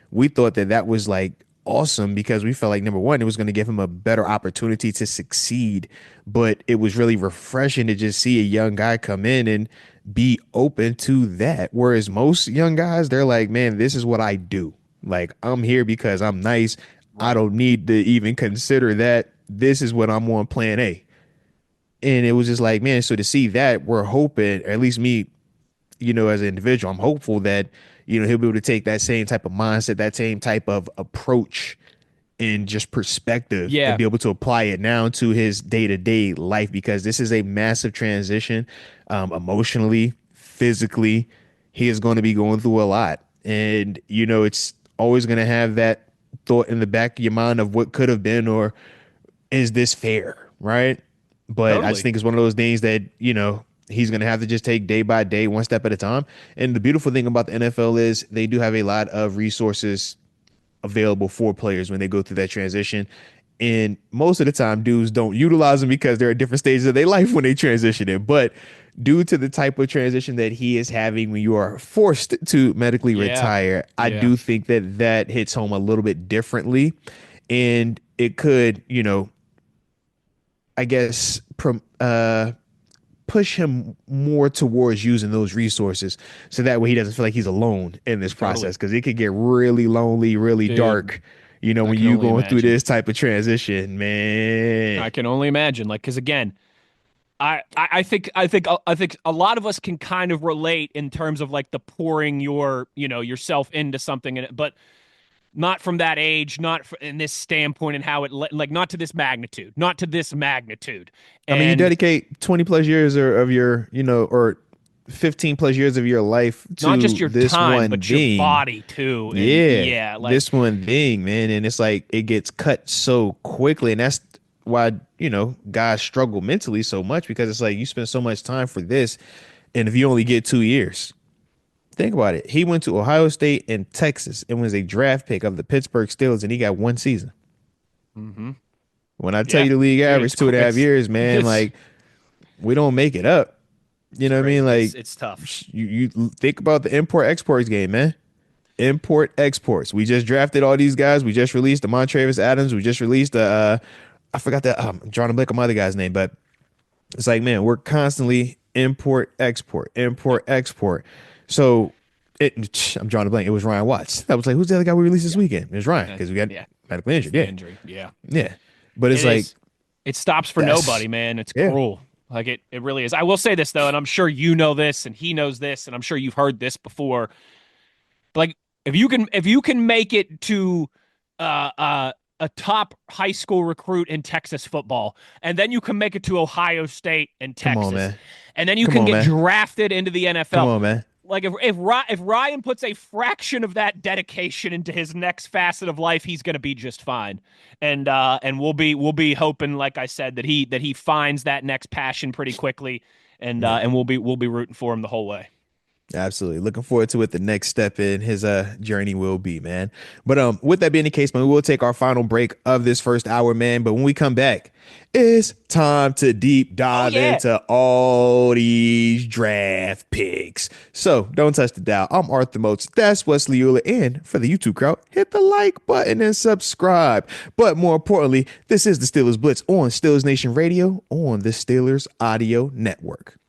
We thought that was like awesome because we felt like number one, it was going to give him a better opportunity to succeed, but it was really refreshing to just see a young guy come in and be open to that. Whereas most young guys, they're like, man, this is what I do. Like I'm here because I'm nice. I Right. don't need to even consider that. This is what I'm on plan A. And it was just like, man, so to see that, we're hoping, or at least me, as an individual, I'm hopeful that, he'll be able to take that same type of mindset, that same type of approach and just perspective and Yeah, be able to apply it now to his day-to-day life because this is a massive transition, emotionally, physically. He is going to be going through a lot. And, it's always going to have that thought in the back of your mind of what could have been or is this fair, right? But I just totally. think it's one of those things that, he's going to have to just take day by day, one step at a time. And the beautiful thing about the NFL is they do have a lot of resources available for players when they go through that transition. And most of the time, dudes don't utilize them because they're at different stages of their life when they transition in. But due to the type of transition that he is having when you are forced to medically Yeah. retire, I Yeah. do think that hits home a little bit differently. And it could, I guess, push him more towards using those resources so that way he doesn't feel like he's alone in this process, because it could get really lonely, really Dude, dark, I when can you only going through imagine. this type of transition, man. I can only imagine. Like, because again, I think a lot of us can kind of relate in terms of like the pouring yourself into something, but not from that age, not in this standpoint, and how like not to this magnitude, not to this magnitude, I mean, you and dedicate 20 plus years of your, or 15 plus years of your life not just to your this time, one but your thing. body too. And Yeah, yeah, like this one thing, man. And it's like it gets cut so quickly. And that's why, guys struggle mentally so much, because it's like you spend so much time for this. And if you only get 2 years, think about it. He went to Ohio State and Texas and was a draft pick of the Pittsburgh Steelers, and he got one season. mhm. When I tell Yeah, you the league dude, average 2.5 years, man, it's like we don't make it up. You it's know what I mean? crazy. Like It's tough. you think about the import exports game, man. Import exports. We just drafted all these guys. We just released the Montravis Adams. We just released I forgot that I'm drawing a blank on my other guy's name, but it's like, man, we're constantly import export, Yep. import export. So I'm drawing a blank. It was Ryan Watts. I was like, who's the other guy we released this weekend? It was Ryan, because we got Yeah, medically it's injured. the Yeah, injury. Yeah, yeah. But it it's like is. It stops for that's nobody, man. It's yeah. cruel. Like it really is. I will say this though, and I'm sure you know this, and he knows this, and I'm sure you've heard this before. Like if you can make it to uh uh a top high school recruit in Texas football, and then you can make it to Ohio State and Come on, Texas, man. and then you Come can on, get man. drafted into the Come NFL. on, man. Like if Ryan puts a fraction of that dedication into his next facet of life, he's going to be just fine. And we'll be hoping, like I said, that he finds that next passion pretty quickly, Yeah. and we'll be rooting for him the whole way. Absolutely. Looking forward to what the next step in his journey will be, man. But with that being the case, man, we will take our final break of this first hour, man. But when we come back, it's time to deep Oh dive yeah. into all these draft picks. So don't touch the dial. I'm Arthur Moats. That's Wesley Uhler. And for the YouTube crowd, hit the like button and subscribe. But more importantly, this is the Steelers Blitz on Steelers Nation Radio on the Steelers Audio Network.